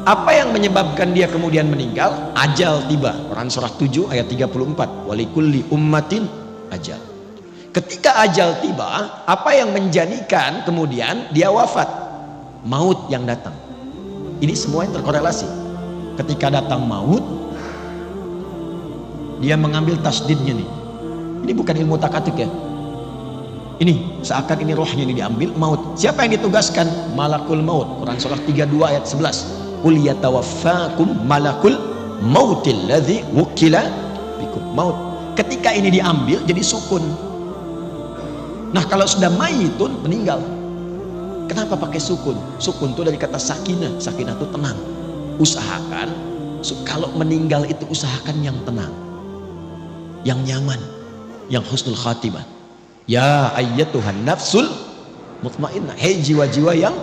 Apa yang menyebabkan dia kemudian meninggal? Ajal tiba. Quran surah 7 ayat 34. Walikulli ummatin ajal. Ketika ajal tiba, apa yang menjadikan kemudian dia wafat? Maut yang datang. Ini semua yang terkorelasi. Ketika datang maut, dia mengambil tasdidnya nih. Ini bukan ilmu takatik ya. Ini seakan ini rohnya ini diambil, maut. Siapa yang ditugaskan? Malakul maut. Quran surah 32 ayat 11. Qul yatawaffakum malakul mautil ladzi wukila bikum. Maut. Ketika ini diambil jadi sukun. Nah, kalau sudah mayitun, meninggal. Kenapa pakai sukun? Sukun itu dari kata sakinah. Sakinah itu tenang. Usahakan kalau meninggal itu usahakan yang tenang, yang nyaman, yang husnul khatimah. Ya ayyatuhan nafsul mutmainnah. Hei jiwa-jiwa yang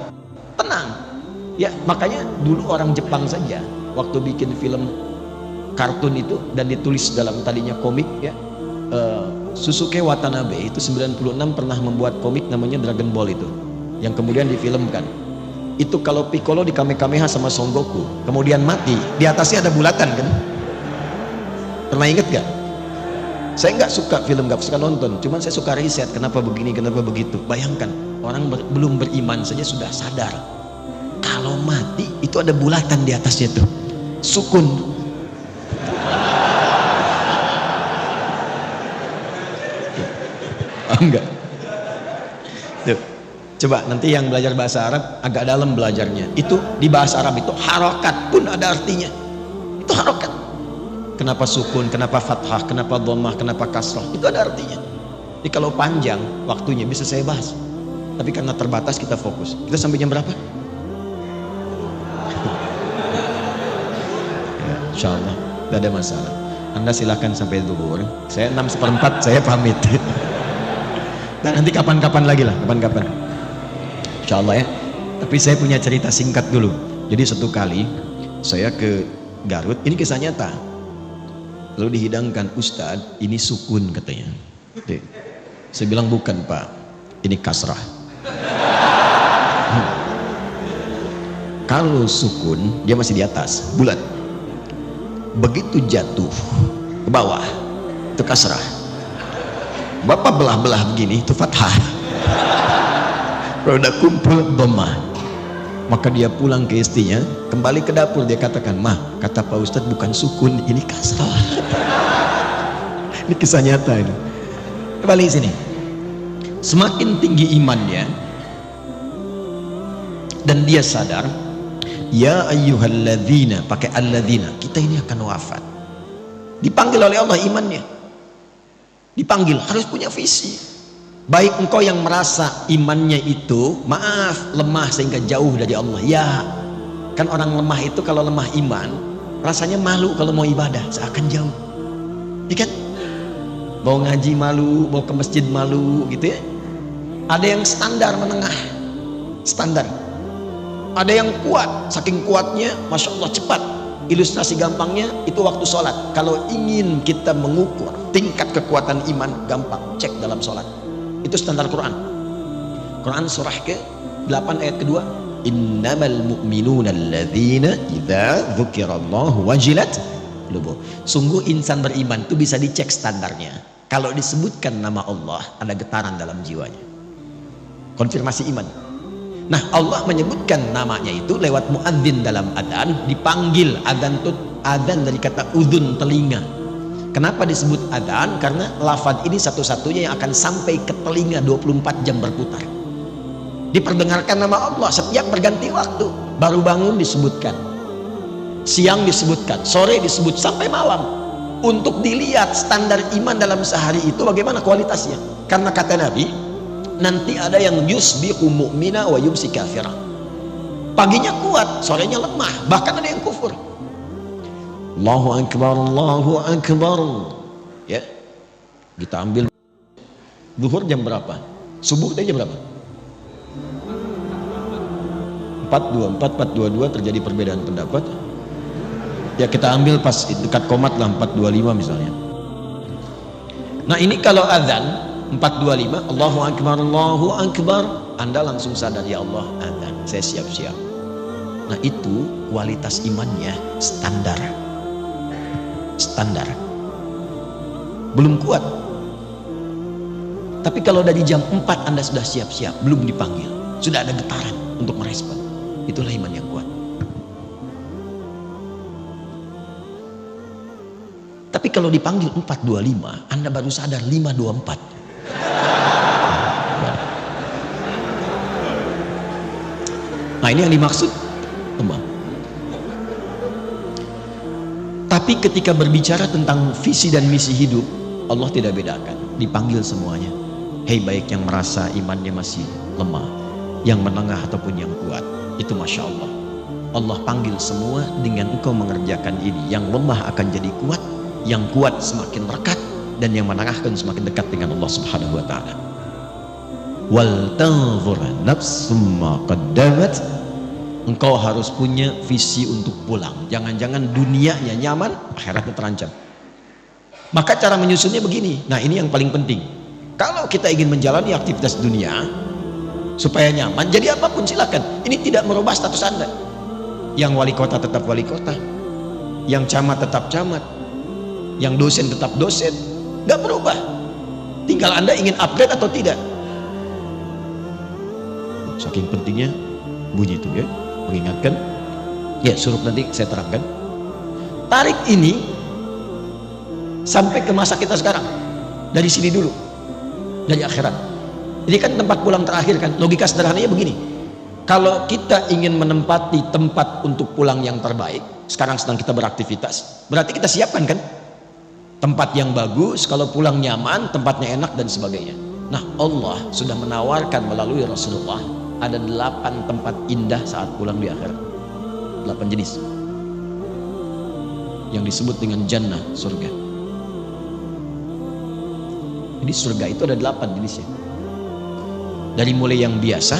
tenang. Ya, makanya dulu orang Jepang saja waktu bikin film kartun itu dan ditulis dalam tadinya komik ya, Susuke Watanabe itu 96 pernah membuat komik namanya Dragon Ball itu, yang kemudian difilmkan. Itu kalau Piccolo di Kamehameha sama Son Goku kemudian mati, di atasnya ada bulatan kan? Pernah inget gak? Saya nggak suka film, nggak suka nonton, cuman saya suka riset kenapa begini, kenapa begitu. Bayangkan orang belum beriman saja sudah sadar kalau mati itu ada bulatan di atasnya tuh, sukun. Enggak. Tuh. Coba nanti yang belajar bahasa Arab agak dalam belajarnya. Itu di bahasa Arab itu harokat pun ada artinya. Itu harokat. Kenapa sukun, kenapa fathah, kenapa dhammah, kenapa kasrah, itu ada artinya. Jadi kalau panjang waktunya bisa saya bahas. Tapi karena terbatas kita fokus. Kita sampai jam berapa? Insya Allah, tidak ada masalah. Anda silakan sampai zuhur. Saya 6/4 saya pamit. Dan nanti kapan-kapan lagi lah, kapan-kapan. Insya Allah ya. Tapi saya punya cerita singkat dulu. Jadi satu kali saya ke Garut, ini kisah nyata. Lalu dihidangkan, Ustadz, ini sukun katanya. Saya bilang bukan Pak, ini kasrah. Kalau sukun dia masih di atas, bulat. Begitu jatuh ke bawah itu kasrah. Bapak belah-belah begini itu fathah. Kalau udah kumpul dhammah, maka dia pulang ke istrinya, kembali ke dapur, dia katakan, "Mah, kata Pak Ustadz bukan sukun, ini kasrah." Ini kisah nyata ini. Kembali sini. Semakin tinggi imannya dan dia sadar, ya ayyuhalladzina, pakai alladzina, kita ini akan wafat. Dipanggil oleh Allah imannya. Dipanggil, harus punya visi. Baik engkau yang merasa imannya itu, maaf, lemah sehingga jauh dari Allah. Ya, kan orang lemah itu kalau lemah iman, rasanya malu kalau mau ibadah, seakan jauh. Iya kan? Mau ngaji malu, mau ke masjid malu, gitu ya. Ada yang standar menengah, standar. Ada yang kuat, saking kuatnya, Masya Allah cepat. Ilustrasi gampangnya, itu waktu sholat. Kalau ingin kita mengukur tingkat kekuatan iman, gampang, cek dalam sholat. Itu standar Quran. Quran surah ke-8 ayat kedua. Innamal mu'minuna alladzina idza dzukirallahu wajilat qulubuhum. Sungguh insan beriman itu bisa dicek standarnya. Kalau disebutkan nama Allah, ada getaran dalam jiwanya. Konfirmasi iman. Nah, Allah menyebutkan namanya itu lewat muadzin dalam adzan, dipanggil. Adzan itu adzan dari kata udhun, telinga. Kenapa disebut adzan? Karena lafaz ini satu-satunya yang akan sampai ke telinga 24 jam berputar. Diperdengarkan nama Allah setiap berganti waktu. Baru bangun disebutkan, siang disebutkan, sore disebut, sampai malam. Untuk dilihat standar iman dalam sehari itu bagaimana kualitasnya. Karena kata Nabi, nanti ada yang yusbihu mu'mina wa yumsi kafira. Paginya kuat, sorenya lemah, bahkan ada yang kufur. Allahu akbar, Allahu akbar. Ya, kita ambil zuhur jam berapa? Subuh jam berapa? 4.22 terjadi perbedaan pendapat. Ya kita ambil pas dekat komat lah, 4.25 misalnya. Nah ini kalau azan 4.25, Allahu akbar, Allahu akbar, Anda langsung sadar, ya Allah azan, saya siap-siap. Nah itu kualitas imannya standar. Standar. Belum kuat. Tapi kalau dari jam 4 Anda sudah siap-siap, belum dipanggil, sudah ada getaran untuk merespon. Itulah iman yang kuat. Tapi kalau dipanggil 4.25, Anda baru sadar 5.24. Nah ini yang dimaksud lemah. Tapi ketika berbicara tentang visi dan misi hidup, Allah tidak bedakan, dipanggil semuanya. Hei, baik yang merasa imannya masih lemah, yang menengah ataupun yang kuat, itu Masya Allah. Allah panggil semua dengan engkau mengerjakan ini. Yang lemah akan jadi kuat, yang kuat semakin rekat, dan yang menengah akan semakin dekat dengan Allah Subhanahu wa ta'ala. Wal tanzur nafsum ma qaddamat. Engkau harus punya visi untuk pulang. Jangan-jangan dunianya nyaman, akhiratnya terancam. Maka cara menyusunnya begini. Nah ini yang paling penting. Kalau kita ingin menjalani aktivitas dunia supaya nyaman, jadi apapun silakan. Ini tidak merubah status Anda. Yang wali kota tetap wali kota, yang camat tetap camat, yang dosen tetap dosen. Gak berubah. Tinggal Anda ingin upgrade atau tidak. Saking pentingnya bunyi itu ya, mengingatkan. Ya suruh nanti saya terangkan. Tarik ini sampai ke masa kita sekarang. Dari sini dulu, dari akhirat. Ini kan tempat pulang terakhir kan. Logika sederhananya begini, kalau kita ingin menempati tempat untuk pulang yang terbaik, sekarang sedang kita beraktivitas, berarti kita siapkan kan tempat yang bagus, kalau pulang nyaman, tempatnya enak dan sebagainya. Nah Allah sudah menawarkan melalui Rasulullah ada 8 tempat indah saat pulang di akhirat. 8 jenis yang disebut dengan jannah, surga. Jadi surga itu ada 8 jenisnya. Dari mulai yang biasa,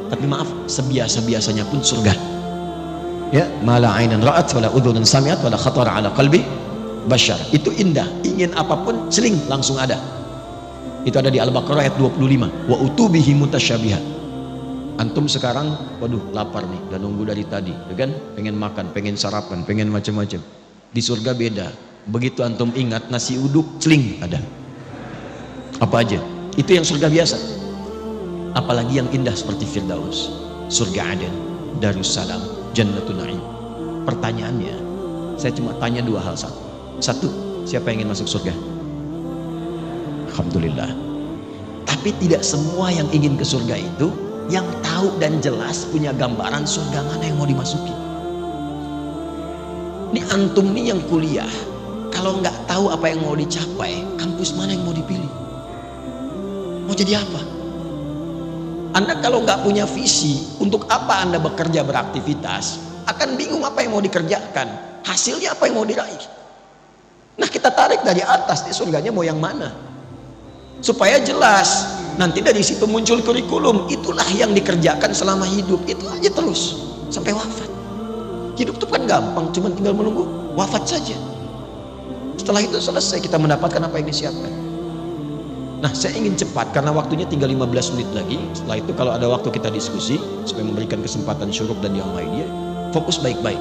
tapi maaf, sebiasa-biasanya pun surga. Ya, mala ainan ra'at wala udhunun sami'at wala khatara ala qalbi bashar. Itu indah, ingin apapun seling langsung ada. Itu ada di Al-Baqarah ayat 25. Wa utubihi mutasyabihat. Antum sekarang, waduh lapar nih, udah nunggu dari tadi, ya kan? Pengen makan, pengen sarapan, pengen macam-macam. Di surga beda. Begitu antum ingat nasi uduk, celing ada. Apa aja? Itu yang surga biasa. Apalagi yang indah seperti Firdaus, surga Aden, Darussalam, Jannatun Na'im. Pertanyaannya, saya cuma tanya dua hal. Satu, siapa yang ingin masuk surga? Alhamdulillah. Tapi tidak semua yang ingin ke surga itu yang tahu dan jelas punya gambaran surga mana yang mau dimasuki. Ini antum nih yang kuliah, kalau nggak tahu apa yang mau dicapai, kampus mana yang mau dipilih? Mau jadi apa? Anda kalau nggak punya visi, untuk apa Anda bekerja beraktivitas, akan bingung apa yang mau dikerjakan, hasilnya apa yang mau diraih. Nah, kita tarik dari atas, nih surganya mau yang mana? Supaya jelas, nanti dari situ muncul kurikulum, itulah yang dikerjakan selama hidup, itu aja terus, sampai wafat. Hidup itu kan gampang, cuma tinggal menunggu wafat saja. Setelah itu selesai, kita mendapatkan apa yang disiapkan. Nah, saya ingin cepat karena waktunya tinggal 15 menit lagi. Setelah itu kalau ada waktu kita diskusi supaya memberikan kesempatan Syuruk dan yang lainnya. Fokus baik-baik.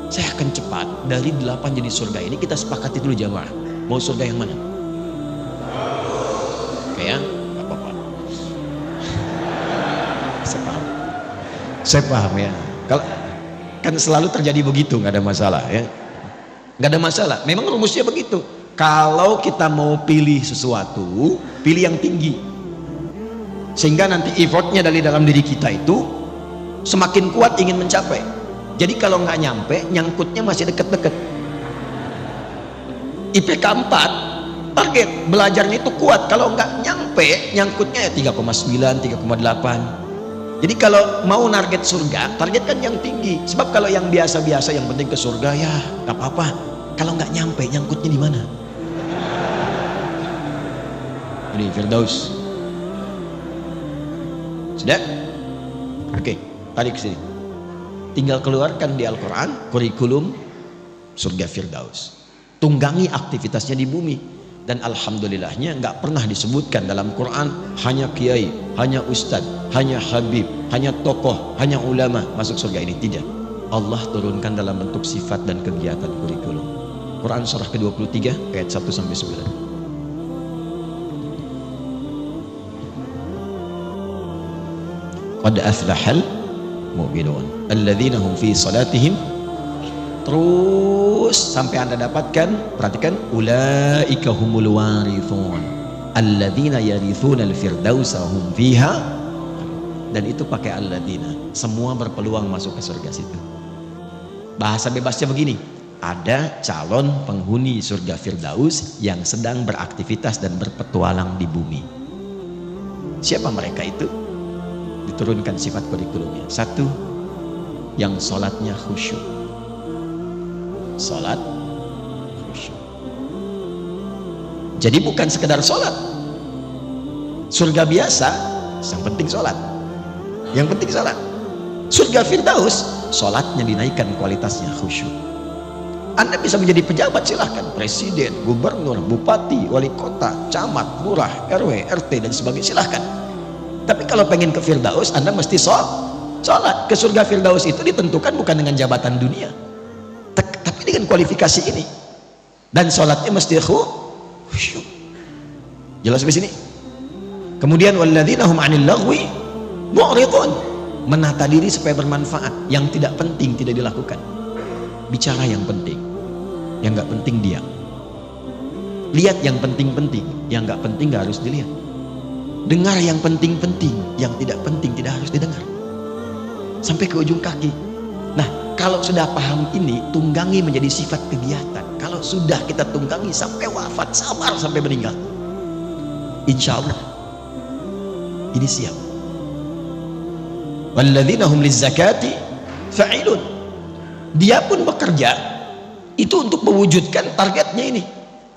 Saya akan cepat. Dari 8 jenis surga ini kita sepakati dulu jamaah. Mau surga yang mana? Oke ya, gak apa-apa. Saya paham ya. Kalau kan selalu terjadi begitu, nggak ada masalah ya. Nggak ada masalah. Memang rumusnya begitu. Kalau kita mau pilih sesuatu, pilih yang tinggi, sehingga nanti effortnya dari dalam diri kita itu semakin kuat ingin mencapai. Jadi kalau nggak nyampe, nyangkutnya masih deket-deket. IPK 4, target belajarnya itu kuat. Kalau nggak nyampe, nyangkutnya ya 3,9, 3,8. Jadi kalau mau target surga, targetkan yang tinggi. Sebab kalau yang biasa-biasa, yang penting ke surga ya nggak apa-apa. Kalau nggak nyampe, nyangkutnya di mana? Ini Firdaus. Sudah? Oke, tarik ke sini. Tinggal keluarkan di Al-Quran kurikulum surga Firdaus. Tunggangi aktivitasnya di bumi. Dan alhamdulillahnya nggak pernah disebutkan dalam Quran hanya kiai, hanya ustadz, hanya habib, hanya tokoh, hanya ulama masuk surga ini. Tidak. Allah turunkan dalam bentuk sifat dan kegiatan kurikulum. Quran surah ke-23 ayat 1-9. Qad aflahal mu'minun alladzina hum fi salatihim, terus sampai Anda dapatkan, perhatikan, ulaika humul warithun alladzina yarithuna al-firdausa hum fiha, dan itu pakai alladzina, semua berpeluang masuk ke surga situ. Bahasa bebasnya begini, ada calon penghuni surga Firdaus yang sedang beraktivitas dan berpetualang di bumi. Siapa mereka itu? Diturunkan sifat kurikulumnya. Satu, yang sholatnya khusyuk. Sholat khusyuk. Jadi bukan sekedar sholat. Surga biasa, yang penting sholat. Yang penting sholat. Surga Firdaus, sholatnya dinaikkan kualitasnya khusyuk. Anda bisa menjadi pejabat, silahkan. Presiden, gubernur, bupati, wali kota, camat, lurah, RW, RT dan sebagainya, silahkan. Tapi kalau pengen ke Firdaus, Anda mesti sholat. Ke surga Firdaus itu ditentukan bukan dengan jabatan dunia, tapi dengan kualifikasi ini. Dan sholatnya mesti khusyuk. Jelas sampai sini? Kemudian walladzina hum 'anil laghwi mu'ridun, menata diri supaya bermanfaat. Yang tidak penting tidak dilakukan. Bicara yang penting, yang nggak penting diam. Lihat yang penting-penting, yang nggak penting nggak harus dilihat. Dengar yang penting-penting, yang tidak penting tidak harus didengar. Sampai ke ujung kaki. Nah, kalau sudah paham ini, tunggangi menjadi sifat kegiatan. Kalau sudah kita tunggangi sampai wafat, sabar sampai meninggal, insya Allah ini siap. Walladzina hum lizzakati fa'ilun. Dia pun bekerja itu untuk mewujudkan targetnya ini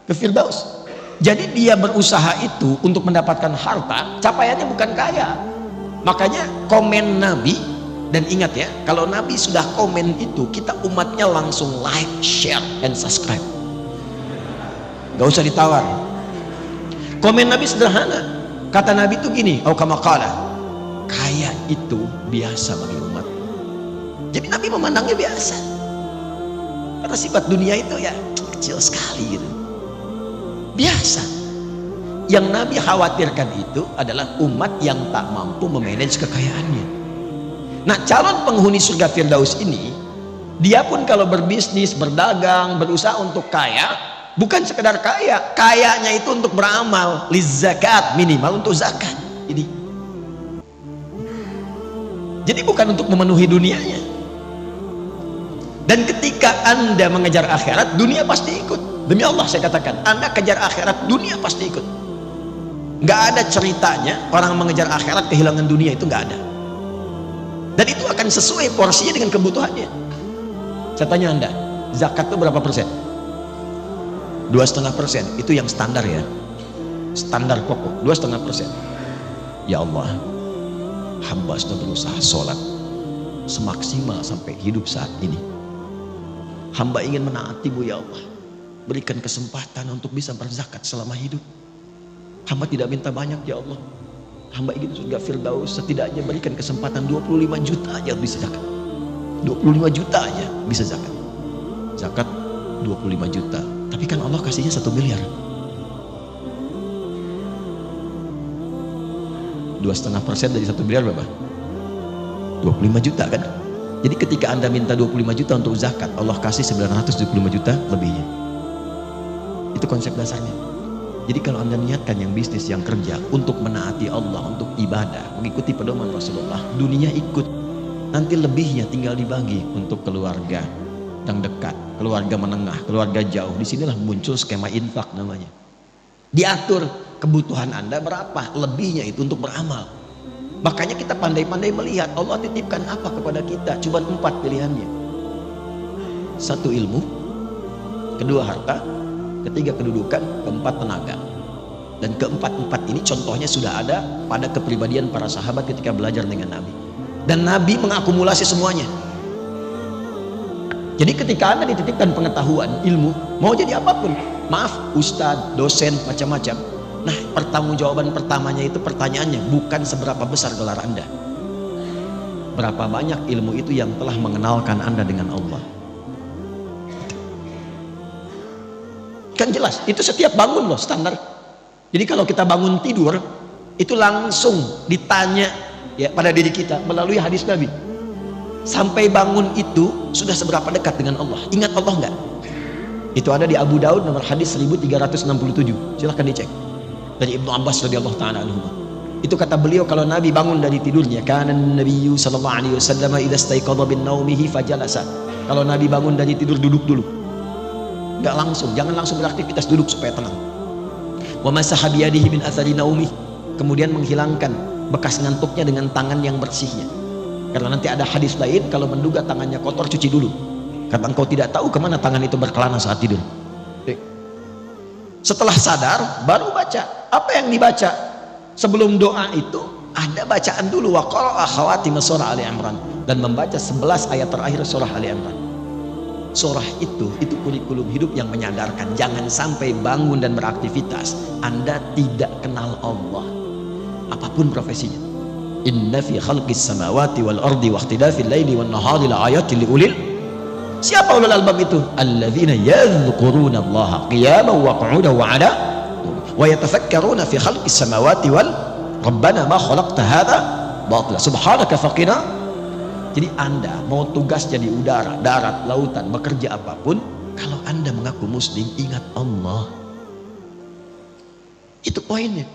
ke Firdaus. Jadi dia berusaha itu untuk mendapatkan harta, capaiannya bukan kaya. Makanya komen Nabi, dan ingat ya, kalau Nabi sudah komen itu, kita umatnya langsung like, share, and subscribe. Gak usah ditawar. Komen Nabi sederhana. Kata Nabi itu gini, au kama qala, kaya itu biasa bagi umat. Jadi Nabi memandangnya biasa. Karena sifat dunia itu ya kecil sekali gitu. Biasa. Yang Nabi khawatirkan itu adalah umat yang tak mampu memanage kekayaannya. Nah, calon penghuni surga Firdaus ini, dia pun kalau berbisnis, berdagang, berusaha untuk kaya, bukan sekedar kaya, kayanya itu untuk beramal, lizakat, minimal untuk zakat. Jadi bukan untuk memenuhi dunianya. Dan ketika Anda mengejar akhirat, dunia pasti ikut. Demi Allah saya katakan, Anda kejar akhirat, dunia pasti ikut. Nggak ada ceritanya orang mengejar akhirat kehilangan dunia, itu nggak ada. Dan itu akan sesuai porsinya dengan kebutuhannya. Saya tanya Anda, zakat itu berapa persen? 2,5%. Itu yang standar ya, standar pokok 2,5%. Ya Allah, hamba sudah berusaha sholat semaksimal sampai hidup saat ini. Hamba ingin menaati-Mu ya Allah, berikan kesempatan untuk bisa berzakat selama hidup. Hamba tidak minta banyak ya Allah, hamba ingin surga Firdaus, setidaknya berikan kesempatan 25 juta aja bisa zakat. 25 juta aja bisa zakat. Zakat 25 juta. Tapi kan Allah kasihnya 1 miliar. 2,5% dari 1 miliar berapa? 25 juta kan? Jadi ketika Anda minta 25 juta untuk zakat, Allah kasih 975 juta lebihnya. Itu konsep dasarnya. Jadi kalau Anda niatkan yang bisnis, yang kerja untuk menaati Allah, untuk ibadah, mengikuti pedoman Rasulullah, dunia ikut. Nanti lebihnya tinggal dibagi untuk keluarga yang dekat, keluarga menengah, keluarga jauh. Disinilah muncul skema infak namanya. Diatur kebutuhan Anda berapa, lebihnya itu untuk beramal. Makanya kita pandai-pandai melihat Allah titipkan apa kepada kita. Cuma 4 pilihannya. 1 ilmu, 2 harta, 3 kedudukan, 4 tenaga. Dan keempat ini contohnya sudah ada pada kepribadian para sahabat ketika belajar dengan Nabi. Dan Nabi mengakumulasi semuanya. Jadi ketika Anda dititipkan pengetahuan, ilmu, mau jadi apapun, maaf, ustadz, dosen, macam-macam. Nah, pertanggungjawaban pertamanya itu pertanyaannya bukan seberapa besar gelar Anda, berapa banyak ilmu itu yang telah mengenalkan Anda dengan Allah. Kan jelas, itu setiap bangun loh standar. Jadi kalau kita bangun tidur, itu langsung ditanya ya pada diri kita melalui hadis Nabi. Sampai bangun itu sudah seberapa dekat dengan Allah? Ingat Allah enggak? Itu ada di Abu Daud nomor hadis 1367. Silahkan dicek. Dari Ibnu Abbas radhiyallahu taala anhu. Itu kata beliau kalau Nabi bangun dari tidurnya, kana Nabiyyu sallallahu alaihi wasallam idza istaiqadha bin naumihi fajalasa. Kalau Nabi bangun dari tidur duduk dulu. Enggak langsung, jangan langsung beraktivitas, duduk supaya tenang. Wa masaha bi yadihi min athari naumi. Kemudian menghilangkan bekas ngantuknya dengan tangan yang bersihnya. Karena nanti ada hadis lain, kalau menduga tangannya kotor cuci dulu. Karena engkau tidak tahu kemana tangan itu berkelana saat tidur. Setelah sadar baru baca. Apa yang dibaca? Sebelum doa itu ada bacaan dulu, wa qara'a khawatim surah Ali Imran, dan membaca 11 ayat terakhir surah Ali Imran. Surah itu kurikulum hidup yang menyadarkan jangan sampai bangun dan beraktivitas Anda tidak kenal Allah apapun profesinya. Inna fi khalqis samawati wal ardi wa ikhtilafil laili wan nahari la ayatin liulil. Siapa ulul albab itu? Alladzina yadhkuruna Allah qiyaman wa qu'udan wa 'ala wa yatafakkaruna fi khalqis samawati wal rabbana ma khalaqta hadza batila subhanaka faqina. Jadi Anda mau tugas jadi udara, darat, lautan, bekerja apapun, kalau Anda mengaku muslim, ingat Allah. Itu poinnya.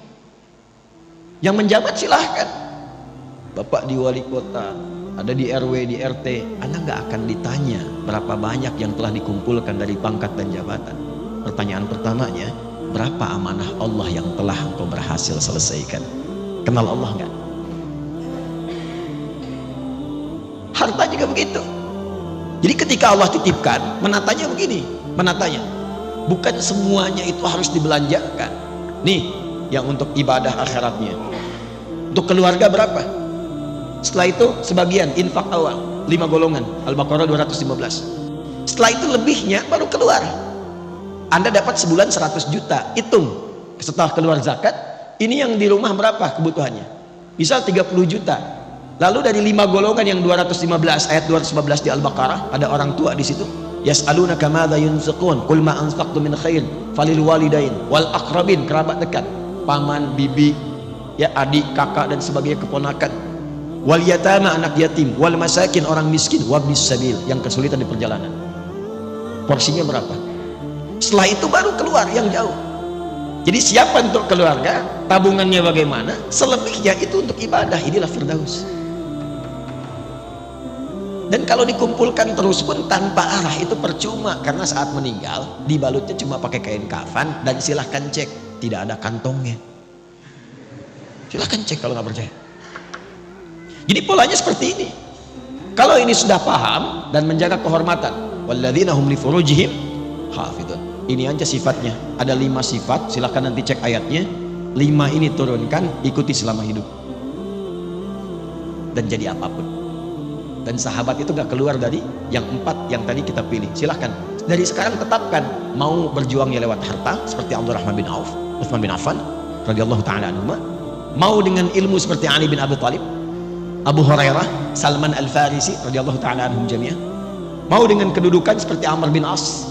Yang menjabat silahkan. Bapak di wali kota, ada di RW, di RT, Anda nggak akan ditanya berapa banyak yang telah dikumpulkan dari pangkat dan jabatan. Pertanyaan pertamanya, berapa amanah Allah yang telah engkau berhasil selesaikan? Kenal Allah nggak? Harta juga begitu. Jadi ketika Allah titipkan, menatanya begini, menatanya bukan semuanya itu harus dibelanjakan. Nih, yang untuk ibadah akhiratnya. Untuk keluarga berapa? Setelah itu sebagian infak awal 5 golongan, Al-Baqarah 215. Setelah itu lebihnya baru keluar. Anda dapat sebulan 100 juta, hitung setelah keluar zakat, ini yang di rumah berapa kebutuhannya? Misal 30 juta. Lalu dari 5 golongan yang 215, ayat 215 di Al-Baqarah, ada orang tua di situ. Yas'alunaka madza yunfiqun qul ma anfaqtum min khair falil walidain wal aqrabin, kerabat dekat. paman, bibi, ya adik, kakak dan sebagainya, keponakan. Wal yatama, anak yatim, wal masakin, orang miskin, wabnis sabil, yang kesulitan di perjalanan. Porsinya berapa? Setelah itu baru keluar yang jauh. Jadi siapa untuk keluarga, tabungannya bagaimana, selebihnya itu untuk ibadah. Inilah Firdaus. Dan kalau dikumpulkan terus pun tanpa arah itu percuma, karena saat meninggal dibalutnya cuma pakai kain kafan dan silahkan cek, tidak ada kantongnya. Silahkan cek kalau nggak percaya. Jadi polanya seperti ini. Kalau ini sudah paham dan menjaga kehormatan, walladzina hum li furujihim hafidun. Ini aja sifatnya. Ada 5 sifat, silahkan nanti cek ayatnya. 5 ini turunkan, ikuti selama hidup. Dan jadi apapun. Dan sahabat itu gak keluar dari yang 4 yang tadi kita pilih. Silahkan dari sekarang tetapkan, mau berjuangnya lewat harta seperti Abdurrahman bin Auf, Utsman bin Affan radhiyallahu taala anhuma, mau dengan ilmu seperti Ali bin Abi Thalib, Abu Hurairah, Salman Al-Farisi radhiyallahu taala anhum jami'an, mau dengan kedudukan seperti Amr bin As,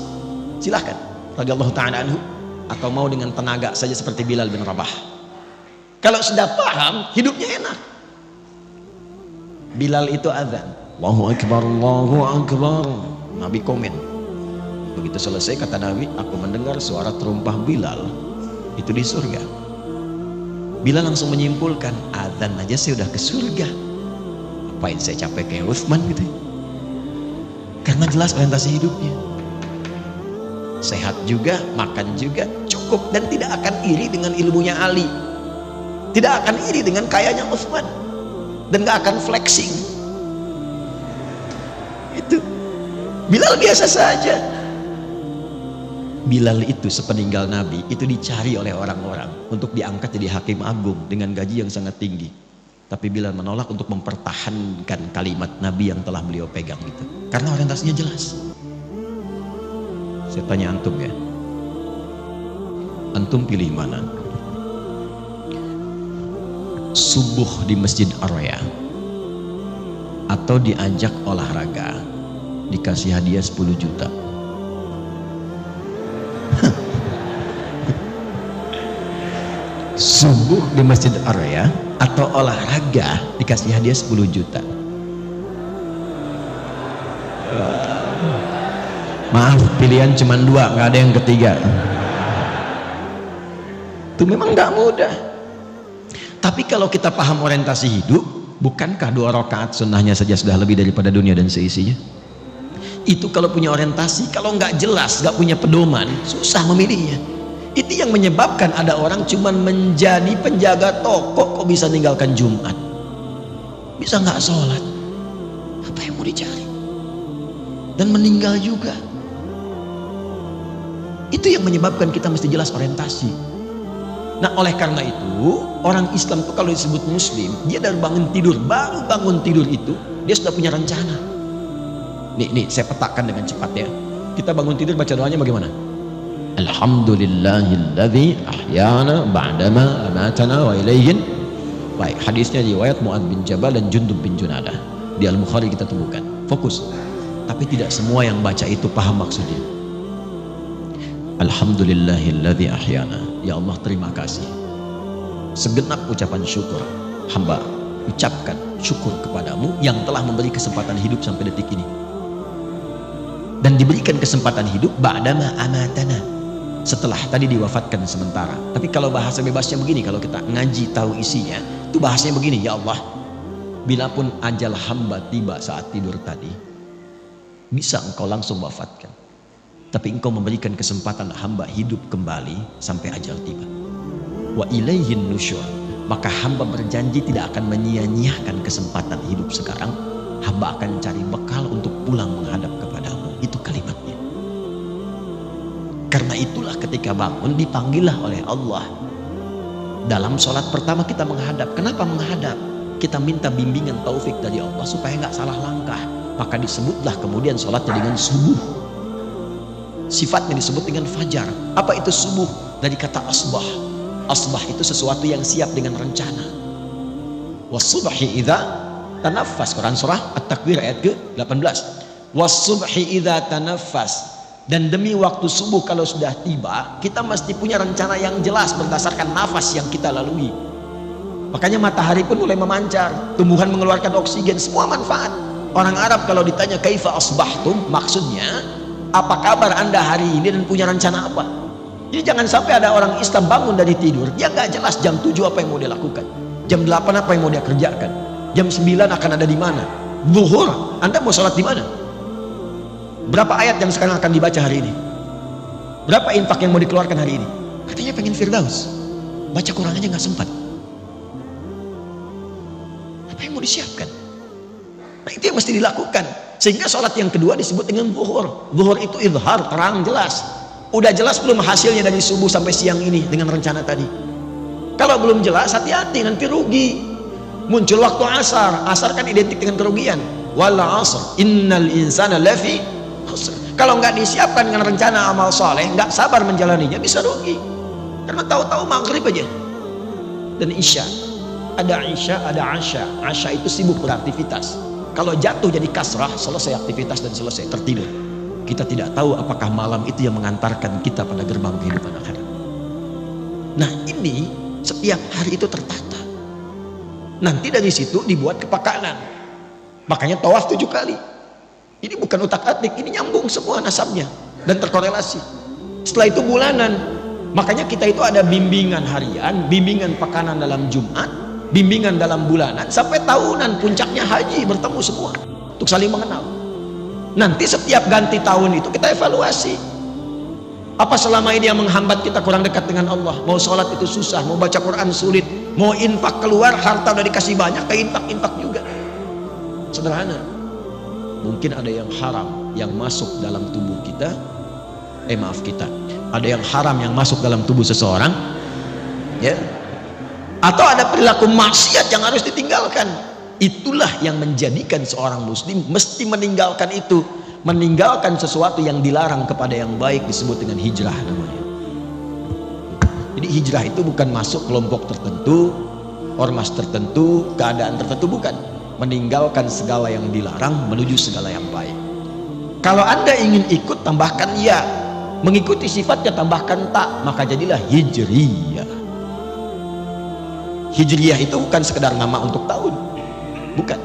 silahkan radhiyallahu taala anhu, atau mau dengan tenaga saja seperti Bilal bin Rabah. Kalau sudah paham, hidupnya enak. Bilal itu azan, Allahu Akbar, Allahu Akbar. Nabi komen. Begitu selesai kata Nabi, aku mendengar suara terumpah Bilal itu di surga. Bilal langsung menyimpulkan, azan aja saya udah ke surga. Apain saya capek kayak Utsman gitu. Karena jelas orientasi hidupnya. Sehat juga, makan juga, cukup, dan tidak akan iri dengan ilmunya Ali. Tidak akan iri dengan kayanya Utsman. Dan gak akan flexing. Itu Bilal biasa saja. Bilal itu sepeninggal Nabi itu dicari oleh orang-orang untuk diangkat jadi hakim agung dengan gaji yang sangat tinggi. Tapi Bilal menolak untuk mempertahankan kalimat Nabi yang telah beliau pegang gitu. Karena orientasinya jelas. Saya tanya antum ya, antum pilih mana? Subuh di Masjid Ar-Raya atau diajak olahraga dikasih hadiah 10 juta? Subuh di Masjid Ar-Raya atau olahraga dikasih hadiah 10 juta? Maaf, pilihan cuma 2, nggak ada yang ketiga. Itu memang nggak mudah. Tapi kalau kita paham orientasi hidup, bukankah 2 rakaat sunnahnya saja sudah lebih daripada dunia dan seisinya? Itu kalau punya orientasi. Kalau nggak jelas, nggak punya pedoman, susah memilihnya. Itu yang menyebabkan ada orang cuman menjadi penjaga toko kok bisa meninggalkan Jumat, bisa nggak sholat, apa yang mau dicari, dan meninggal juga. Itu yang menyebabkan kita mesti jelas orientasi. Nah, oleh karena itu orang Islam itu kalau disebut muslim, dia dari bangun tidur, baru bangun tidur itu dia sudah punya rencana. Nih saya petakan dengan cepat ya. Kita bangun tidur baca doanya bagaimana? Alhamdulillahilladzi ahyana ba'dama amatana wa ilaihin. Baik, hadisnya riwayat Mu'adz bin Jabal dan Jundub bin Junadah. Di Al-Bukhari kita temukan. Fokus. Tapi tidak semua yang baca itu paham maksudnya. Alhamdulillahilladzi ahyana. Ya Allah, terima kasih. Segenap ucapan syukur hamba ucapkan syukur kepadamu yang telah memberi kesempatan hidup sampai detik ini. Dan diberikan kesempatan hidup ba'dama amatana, setelah tadi diwafatkan sementara. Tapi kalau bahasa bebasnya begini, kalau kita ngaji tahu isinya, itu bahasanya begini, ya Allah, bila pun ajal hamba tiba saat tidur tadi, bisa engkau langsung wafatkan. Tapi engkau memberikan kesempatan hamba hidup kembali sampai ajal tiba. Wa ilaihin nusyur, maka hamba berjanji tidak akan menyia-nyiakan kesempatan hidup sekarang. Hamba akan cari bekal untuk pulang menghadap kepadamu. Itu kalimatnya. Karena itulah ketika bangun dipanggillah oleh Allah. Dalam sholat pertama kita menghadap. Kenapa menghadap? Kita minta bimbingan taufik dari Allah supaya nggak salah langkah. Maka disebutlah kemudian sholatnya dengan subuh. Sifatnya disebut dengan fajar. Apa itu subuh? Dari kata asbah. Asbah itu sesuatu yang siap dengan rencana. Wasubhi idza tanaffas. Quran surah At-Takwir ayat ke-18. Wasubhi idza tanaffas. Dan demi waktu subuh kalau sudah tiba, kita mesti punya rencana yang jelas berdasarkan nafas yang kita lalui. Makanya matahari pun mulai memancar, tumbuhan mengeluarkan oksigen, semua manfaat. Orang Arab kalau ditanya kaifa asbahtum, maksudnya apa kabar anda hari ini dan punya rencana apa. Jadi jangan sampai ada orang Islam bangun dari tidur, dia nggak jelas jam 7 apa yang mau dia lakukan, jam 8 apa yang mau dia kerjakan, jam 9 akan ada di mana, zuhur anda mau sholat di mana, berapa ayat yang sekarang akan dibaca hari ini, berapa infak yang mau dikeluarkan hari ini. Katanya pengen firdaus, baca Quran aja nggak sempat. Apa yang mau disiapkan? Nah itu yang mesti dilakukan. Sehingga sholat yang kedua disebut dengan zuhur. Zuhur itu izhar, terang, jelas. Udah jelas belum hasilnya dari subuh sampai siang ini dengan rencana tadi? Kalau belum jelas, hati-hati, nanti rugi. Muncul waktu asar. Asar kan identik dengan kerugian. Wal asr innal insana lafi khusr. Kalau nggak disiapkan dengan rencana amal soleh, nggak sabar menjalaninya, bisa rugi. Karena tahu-tahu maghrib aja. Dan isya. Ada isya, ada asya. Asya itu sibuk beraktivitas. Kalau jatuh jadi kasrah, selesai aktivitas dan selesai tertidur. Kita tidak tahu apakah malam itu yang mengantarkan kita pada gerbang kehidupan akhirat. Nah ini setiap hari itu tertata. Nanti dari situ dibuat kepakanan. Makanya tawaf 7 kali. Ini bukan utak-atik, ini nyambung semua nasabnya dan terkorelasi. Setelah itu bulanan. Makanya kita itu ada bimbingan harian, bimbingan pekanan dalam Jumat, bimbingan dalam bulanan, sampai tahunan, puncaknya haji, bertemu semua untuk saling mengenal. Nanti setiap ganti tahun itu kita evaluasi, apa selama ini yang menghambat kita kurang dekat dengan Allah. Mau sholat itu susah, mau baca Quran sulit, mau infak keluar, harta udah dikasih banyak, kayak infak juga sederhana. Mungkin ada yang haram yang masuk dalam tubuh kita, ada yang haram yang masuk dalam tubuh seseorang, ya, atau ada perilaku maksiat yang harus ditinggalkan. Itulah yang menjadikan seorang muslim mesti meninggalkan itu, meninggalkan sesuatu yang dilarang kepada yang baik, disebut dengan hijrah namanya. Jadi hijrah itu bukan masuk kelompok tertentu, ormas tertentu, keadaan tertentu, bukan. Meninggalkan segala yang dilarang menuju segala yang baik. Kalau anda ingin ikut, tambahkan ya, mengikuti sifatnya tambahkan tak, maka jadilah hijriyah. Hijriyah itu bukan sekedar nama untuk tahun, bukan.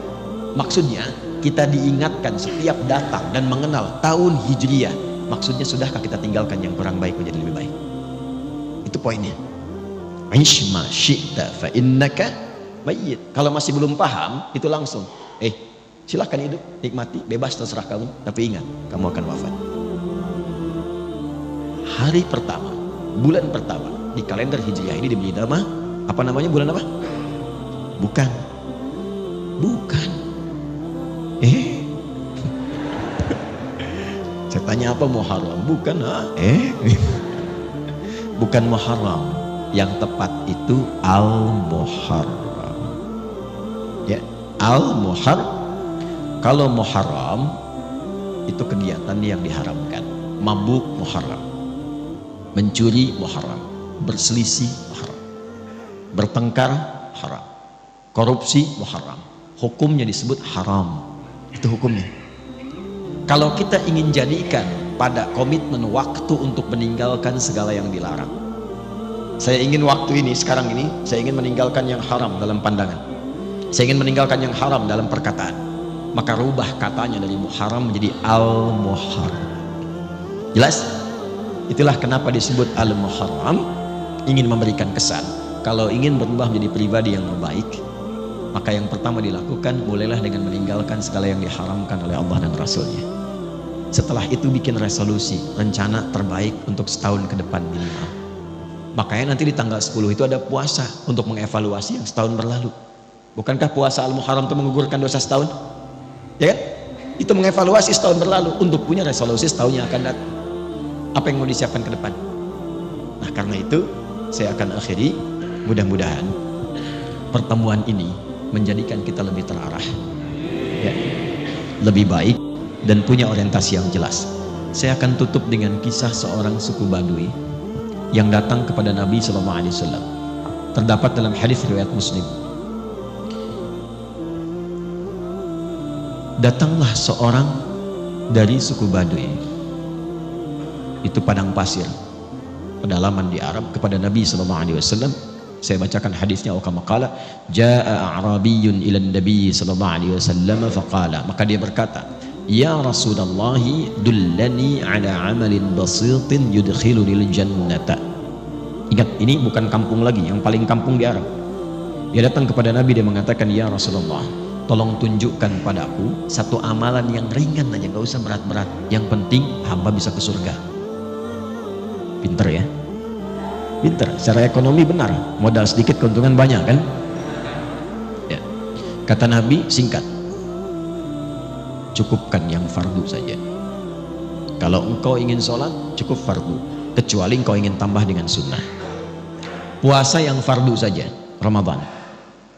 Maksudnya kita diingatkan setiap datang dan mengenal tahun hijriyah. Maksudnya sudahkah kita tinggalkan yang kurang baik menjadi lebih baik? Itu poinnya. Aish ma syi'ta fa innaka mayyit. Kalau masih belum paham, itu langsung silahkan hidup, nikmati, bebas, terserah kamu, tapi ingat kamu akan wafat. Hari pertama, bulan pertama di kalender hijriyah ini diberi nama apa namanya? Bulan apa? Bukan. Saya tanya apa? Muharram. Bukan. Bukan Muharram. Yang tepat itu Al-Muharram. Ya, Al-Muharram. Kalau Muharram itu kegiatan yang diharamkan. Mabuk Muharram, mencuri Muharram, berselisih Muharram, bertengkar haram, korupsi Muharram, hukumnya disebut haram. Itu hukumnya. Kalau kita ingin jadikan pada komitmen waktu untuk meninggalkan segala yang dilarang, saya ingin waktu ini, sekarang ini, saya ingin meninggalkan yang haram dalam pandangan, saya ingin meninggalkan yang haram dalam perkataan, maka rubah katanya dari muharram menjadi al-muharram. Jelas? Itulah kenapa disebut al-muharram, ingin memberikan kesan. Kalau ingin berubah menjadi pribadi yang baik, maka yang pertama dilakukan, mulailah dengan meninggalkan segala yang diharamkan oleh Allah dan Rasulnya. Setelah itu bikin resolusi, rencana terbaik untuk setahun ke depan minimal. Makanya nanti di tanggal 10 itu ada puasa untuk mengevaluasi yang setahun berlalu. Bukankah puasa al-muharram itu menggugurkan dosa setahun? Ya kan? Itu mengevaluasi setahun berlalu untuk punya resolusi setahun yang akan datang. Apa yang mau disiapkan ke depan? Nah karena itu saya akan akhiri. Mudah-mudahan pertemuan ini menjadikan kita lebih terarah, ya, lebih baik, dan punya orientasi yang jelas. Saya akan tutup dengan kisah seorang suku Badui yang datang kepada Nabi SAW. Terdapat dalam hadis riwayat Muslim. Datanglah seorang dari suku Badui itu padang pasir, pedalaman di Arab, kepada Nabi SAW. Saya bacakan hadisnya. Kama qala jaa a'rabiyyun ila Nabi SAW faqala, maka dia berkata, ya Rasulullah, dullani ala amalin basitin yudkhilunil jannata. Ingat, ini bukan kampung lagi, yang paling kampung di Arab. Dia datang kepada Nabi, dia mengatakan, ya Rasulullah, tolong tunjukkan padaku satu amalan yang ringan aja, gak usah berat-berat, yang penting hamba bisa ke surga. Pinter ya, pinter, secara ekonomi benar, modal sedikit keuntungan banyak kan ya. Kata Nabi, singkat, cukupkan yang fardu saja. Kalau engkau ingin sholat, cukup fardu, kecuali engkau ingin tambah dengan sunnah. Puasa yang fardu saja, Ramadan.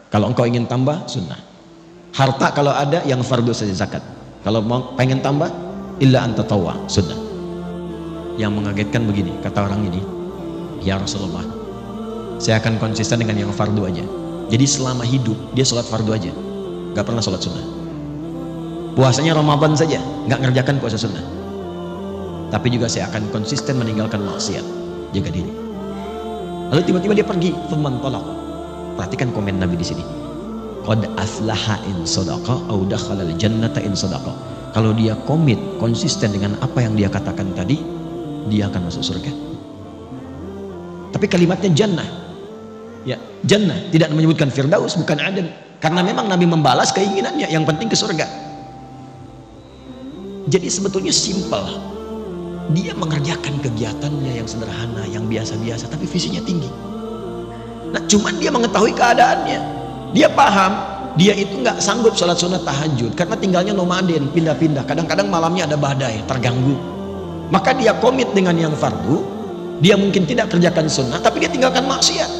Kalau engkau ingin tambah, sunnah. Harta kalau ada, yang fardu saja, zakat. Kalau mau pengen tambah, illa anta tawwa, sunnah. Yang mengagetkan begini, kata orang ini, ya Rasulullah, saya akan konsisten dengan yang fardu aja. Jadi selama hidup dia sholat fardu aja, gak pernah sholat sunnah. Puasanya Ramadan saja, gak ngerjakan puasa sunnah. Tapi juga saya akan konsisten meninggalkan maksiat, jaga diri. Lalu tiba-tiba dia pergi, thumman talaqa. Perhatikan komen Nabi di sini. Qad aflaha in sadaqa au dakhala al-jannata in sadaqa. Kalau dia komit, konsisten dengan apa yang dia katakan tadi, dia akan masuk surga. Tapi kalimatnya jannah, ya jannah, tidak menyebutkan firdaus, bukan aden, karena memang Nabi membalas keinginannya, yang penting ke surga. Jadi sebetulnya simpel, dia mengerjakan kegiatannya yang sederhana, yang biasa-biasa, tapi visinya tinggi. Nah, cuman dia mengetahui keadaannya, dia paham, dia itu nggak sanggup sholat sunat tahajud karena tinggalnya nomaden, pindah-pindah, kadang-kadang malamnya ada badai, terganggu. Maka dia komit dengan yang fardu. Dia mungkin tidak kerjakan sunnah, tapi dia tinggalkan maksiat.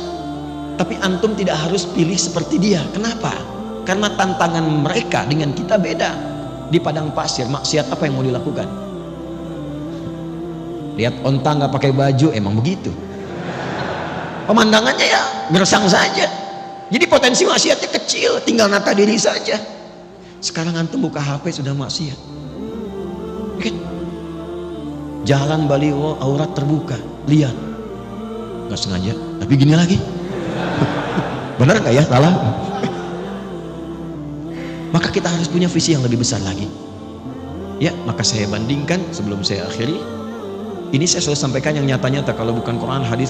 Tapi antum tidak harus pilih seperti dia. Kenapa? Karena tantangan mereka dengan kita beda. Di padang pasir, maksiat apa yang mau dilakukan? Lihat onta nggak pakai baju, emang begitu. Pemandangannya ya gersang saja. Jadi potensi maksiatnya kecil, tinggal nata diri saja. Sekarang antum buka HP sudah maksiat. Kan? Jalan baliho, aurat terbuka, lihat, nggak sengaja, tapi gini lagi. Benar nggak ya? Salah. Maka kita harus punya visi yang lebih besar lagi. Ya, maka saya bandingkan sebelum saya akhiri. Ini saya sudah sampaikan yang nyata-nyata. Kalau bukan Quran hadis,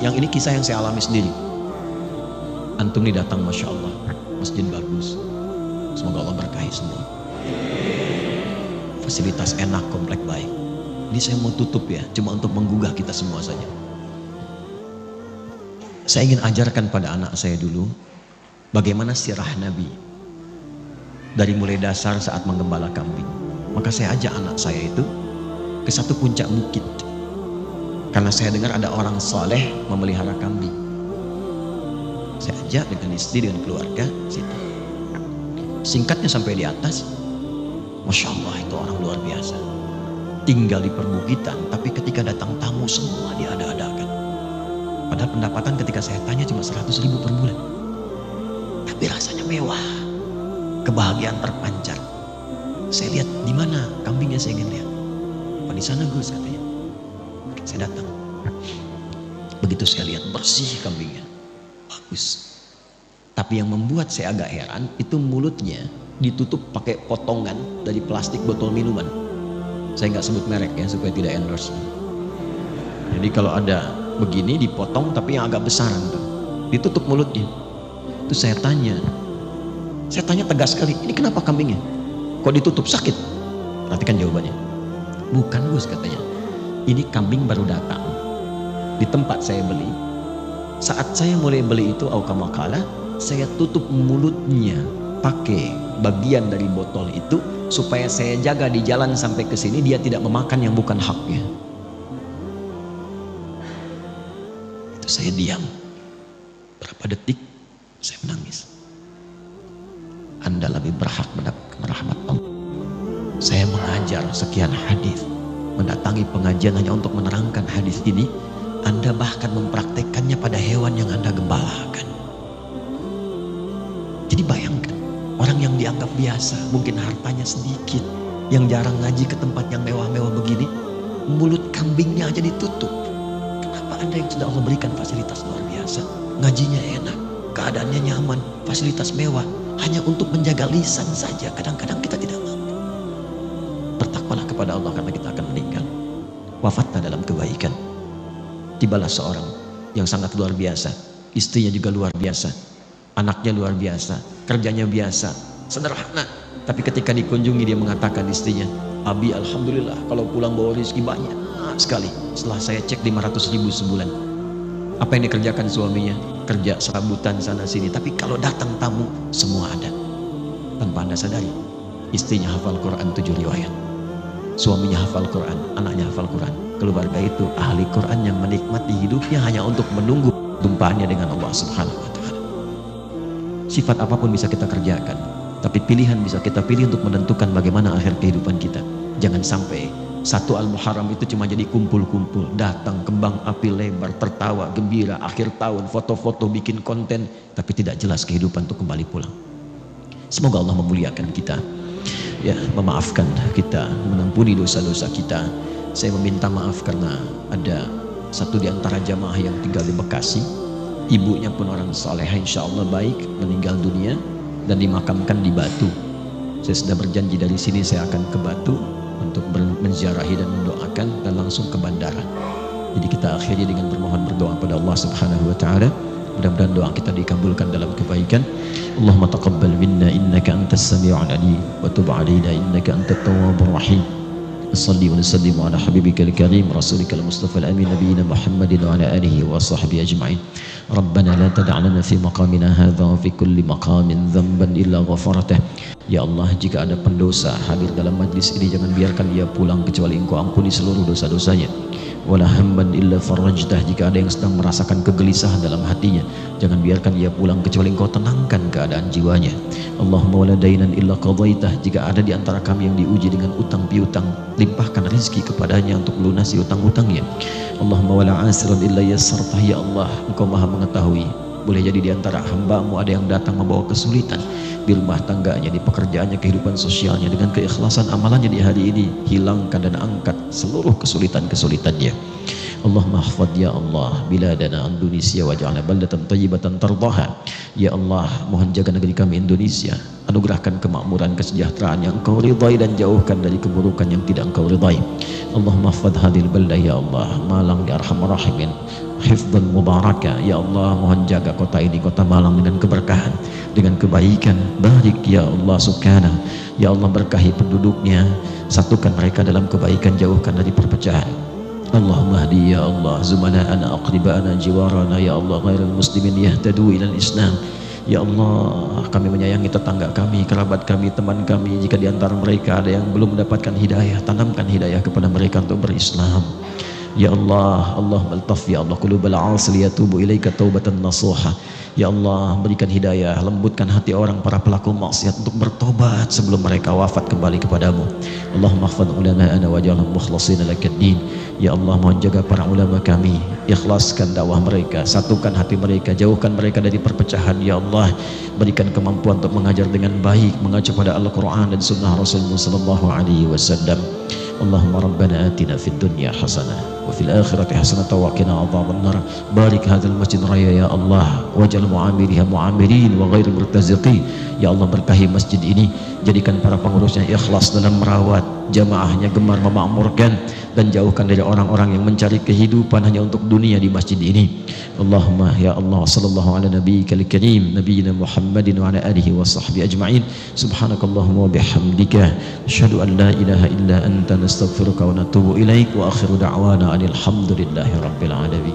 yang ini kisah yang saya alami sendiri. Antum nih datang, masya Allah, masjid bagus. Semoga Allah berkahi semua. Fasilitas enak, komplek baik. Ini saya mau tutup ya, cuma untuk menggugah kita semua saja. Saya ingin ajarkan pada anak saya dulu bagaimana sirah Nabi dari mulai dasar saat menggembala kambing. Maka saya ajak anak saya itu ke satu puncak bukit, karena saya dengar ada orang saleh memelihara kambing. Saya ajak dengan istri, dengan keluarga situ. Singkatnya sampai di atas, masya Allah, itu orang luar biasa. Tinggal di perbukitan, tapi ketika datang tamu semua diada-adakan. Padahal pendapatan ketika saya tanya cuma 100.000 per bulan, tapi rasanya mewah, kebahagiaan terpancar. Saya lihat, di mana kambingnya, saya ingin lihat. Oh, di sana Gus, katanya. Saya datang. Begitu saya lihat, bersih kambingnya, bagus. Tapi yang membuat saya agak heran, itu mulutnya ditutup pakai potongan dari plastik botol minuman. Saya nggak sebut merek ya, supaya tidak endorse. Jadi kalau ada begini dipotong, tapi yang agak besaran tuh, ditutup mulutnya. Itu saya tanya tegas sekali, ini kenapa kambingnya? Kok ditutup, sakit? Perhatikan jawabannya. Bukan Gus, katanya. Ini kambing baru datang di tempat saya beli. Saat saya mulai beli itu, aukamakala, saya tutup mulutnya pakai bagian dari botol itu supaya saya jaga di jalan sampai ke sini dia tidak memakan yang bukan haknya. Itu saya diam. Berapa detik saya menangis. Anda lebih berhak mendapatkan rahmat Allah. Saya mengajar sekian hadis, mendatangi pengajian hanya untuk menerangkan hadis ini. Anda bahkan mempraktekkannya pada hewan yang Anda gembalakan. Jadi bayangkan, orang yang dianggap biasa, mungkin hartanya sedikit, yang jarang ngaji ke tempat yang mewah-mewah begini, mulut kambingnya aja ditutup. Kenapa Anda yang sudah Allah berikan fasilitas luar biasa, ngajinya enak, keadaannya nyaman, fasilitas mewah, hanya untuk menjaga lisan saja kadang-kadang kita tidak mampu. Bertakwalah kepada Allah karena kita akan meninggal. Wafatlah dalam kebaikan. Tibalah seorang yang sangat luar biasa, istrinya juga luar biasa, anaknya luar biasa, kerjanya biasa, sederhana. Tapi ketika dikunjungi dia mengatakan istrinya, Abi alhamdulillah kalau pulang bawa rezeki banyak sekali. Setelah saya cek 500.000 sebulan. Apa yang dikerjakan suaminya? Kerja serabutan sana sini. Tapi kalau datang tamu semua ada. Tanpa Anda sadari, istrinya hafal Quran 7 riwayat, suaminya hafal Quran, anaknya hafal Quran. Keluarga itu ahli Quran yang menikmati hidupnya hanya untuk menunggu jumpaannya dengan Allah Subhanahu wa Ta'ala. Sifat apapun bisa kita kerjakan, tapi pilihan bisa kita pilih untuk menentukan bagaimana akhir kehidupan kita. Jangan sampai 1 Al-Muharram itu cuma jadi kumpul-kumpul, datang kembang api lebar, tertawa, gembira, akhir tahun, foto-foto, bikin konten, tapi tidak jelas kehidupan untuk kembali pulang. Semoga Allah memuliakan kita, ya, memaafkan kita, mengampuni dosa-dosa kita. Saya meminta maaf karena ada satu di antara jamaah yang tinggal di Bekasi, ibunya pun orang saleh, insya Allah baik, meninggal dunia dan dimakamkan di Batu. Saya sudah berjanji dari sini saya akan ke Batu untuk menziarahi dan mendoakan dan langsung ke bandara. Jadi kita akhiri dengan bermohon berdoa pada Allah Subhanahu wa Ta'ala. Mudah-mudahan doa kita dikabulkan dalam kebaikan. Allahumma taqabbal minna innaka antas sami'ul alim wa tub 'alaina innaka antat tawwabur rahim. Salli wa sallim ala habibikal karim rasulikal mustafal amin nabiyina Muhammadin wa ala alihi wa sahbihi ajma'in. Rabbana la tada' lana fi maqamina hadha wa fi kulli maqamin dhanban illa ghafartah. Ya Allah, jika ada pendosa hadir dalam majlis ini, jangan biarkan dia pulang kecuali Engkau ampuni seluruh dosa-dosanya. Wala hamban illa farajtah, jika ada yang sedang merasakan kegelisahan dalam hatinya, jangan biarkan dia pulang kecuali Engkau tenangkan keadaan jiwanya. Allahumma wala dainan illa qadaitah, jika ada di antara kami yang diuji dengan utang piutang, limpahkan rezeki kepadanya untuk melunasi utang-utangnya. Allahumma wala asiran illa yassartah, ya Allah, Engkau Maha mengetahui, boleh jadi di antara hamba-Mu ada yang datang membawa kesulitan di rumah tangganya, di pekerjaannya, kehidupan sosialnya. Dengan keikhlasan amalannya di hari ini, hilangkan dan angkat seluruh kesulitan-kesulitannya. Allahumma hafadh ya Allah biladana Indonesia waj'alna baldatan thayyibatan tardaha. Ya Allah, mohon jaga negeri kami Indonesia, anugerahkan kemakmuran, kesejahteraan yang Engkau ridai dan jauhkan dari keburukan yang tidak Engkau ridai. Allahumma hafadh hadhil baldah ya Allah, Malang ya arhamar rahimin, hifdzan mubaraka. Ya Allah, mohon jaga kota ini, kota Malang, dengan keberkahan, dengan kebaikan. Barik ya Allah subhanahu. Ya Allah, berkahi penduduknya, satukan mereka dalam kebaikan, jauhkan dari perpecahan. Allahumma hdi ya Allah zumana'ana aqriba'ana jiwarana ya Allah ghairul muslimin yahtadu ilal Islam. Ya Allah, kami menyayangi tetangga kami, kerabat kami, teman kami. Jika di antara mereka ada yang belum mendapatkan hidayah, tanamkan hidayah kepada mereka untuk berislam. Ya Allah, Allahumma altaf ya Allah qulubal 'asil yatubu ilaika taubatan nasuha. Ya Allah, berikan hidayah, lembutkan hati orang para pelaku maksiat untuk bertobat sebelum mereka wafat kembali kepadamu. Allahumma hafadh ulama'ana waj'alhum mukhlashina lakad-din. Ya Allah, mohon jaga para ulama kami, ikhlaskan dakwah mereka, satukan hati mereka, jauhkan mereka dari perpecahan. Ya Allah, berikan kemampuan untuk mengajar dengan baik, mengacu pada Al-Quran dan Sunnah Rasulullah sallallahu alaihi wasallam. Allahumma rabbana atina fid dunya hasanah wa fil akhirati hasanah wa qina adzabannar. Barik hadzal masjid raya ya Allah, waj'al mu'amiriha mu'amirin wa ghairu murtaziqin. Ya Allah, berkahi masjid ini, jadikan para pengurusnya ikhlas dalam merawat, jamaahnya gemar memakmurkan, dan jauhkan dari orang-orang yang mencari kehidupan hanya untuk dunia di masjid ini. Allahumma ya Allah, sallallahu ala nabiyyikal karim nabiyyina Muhammadin wa ala alihi wa sahbihi ajma'in. Subhanakallahumma wa bihamdika asyhadu an la ilaha illa anta nastaghfiruka wa natubu ilaik wa akhiru da'wana alhamdulillahi rabbil alamin.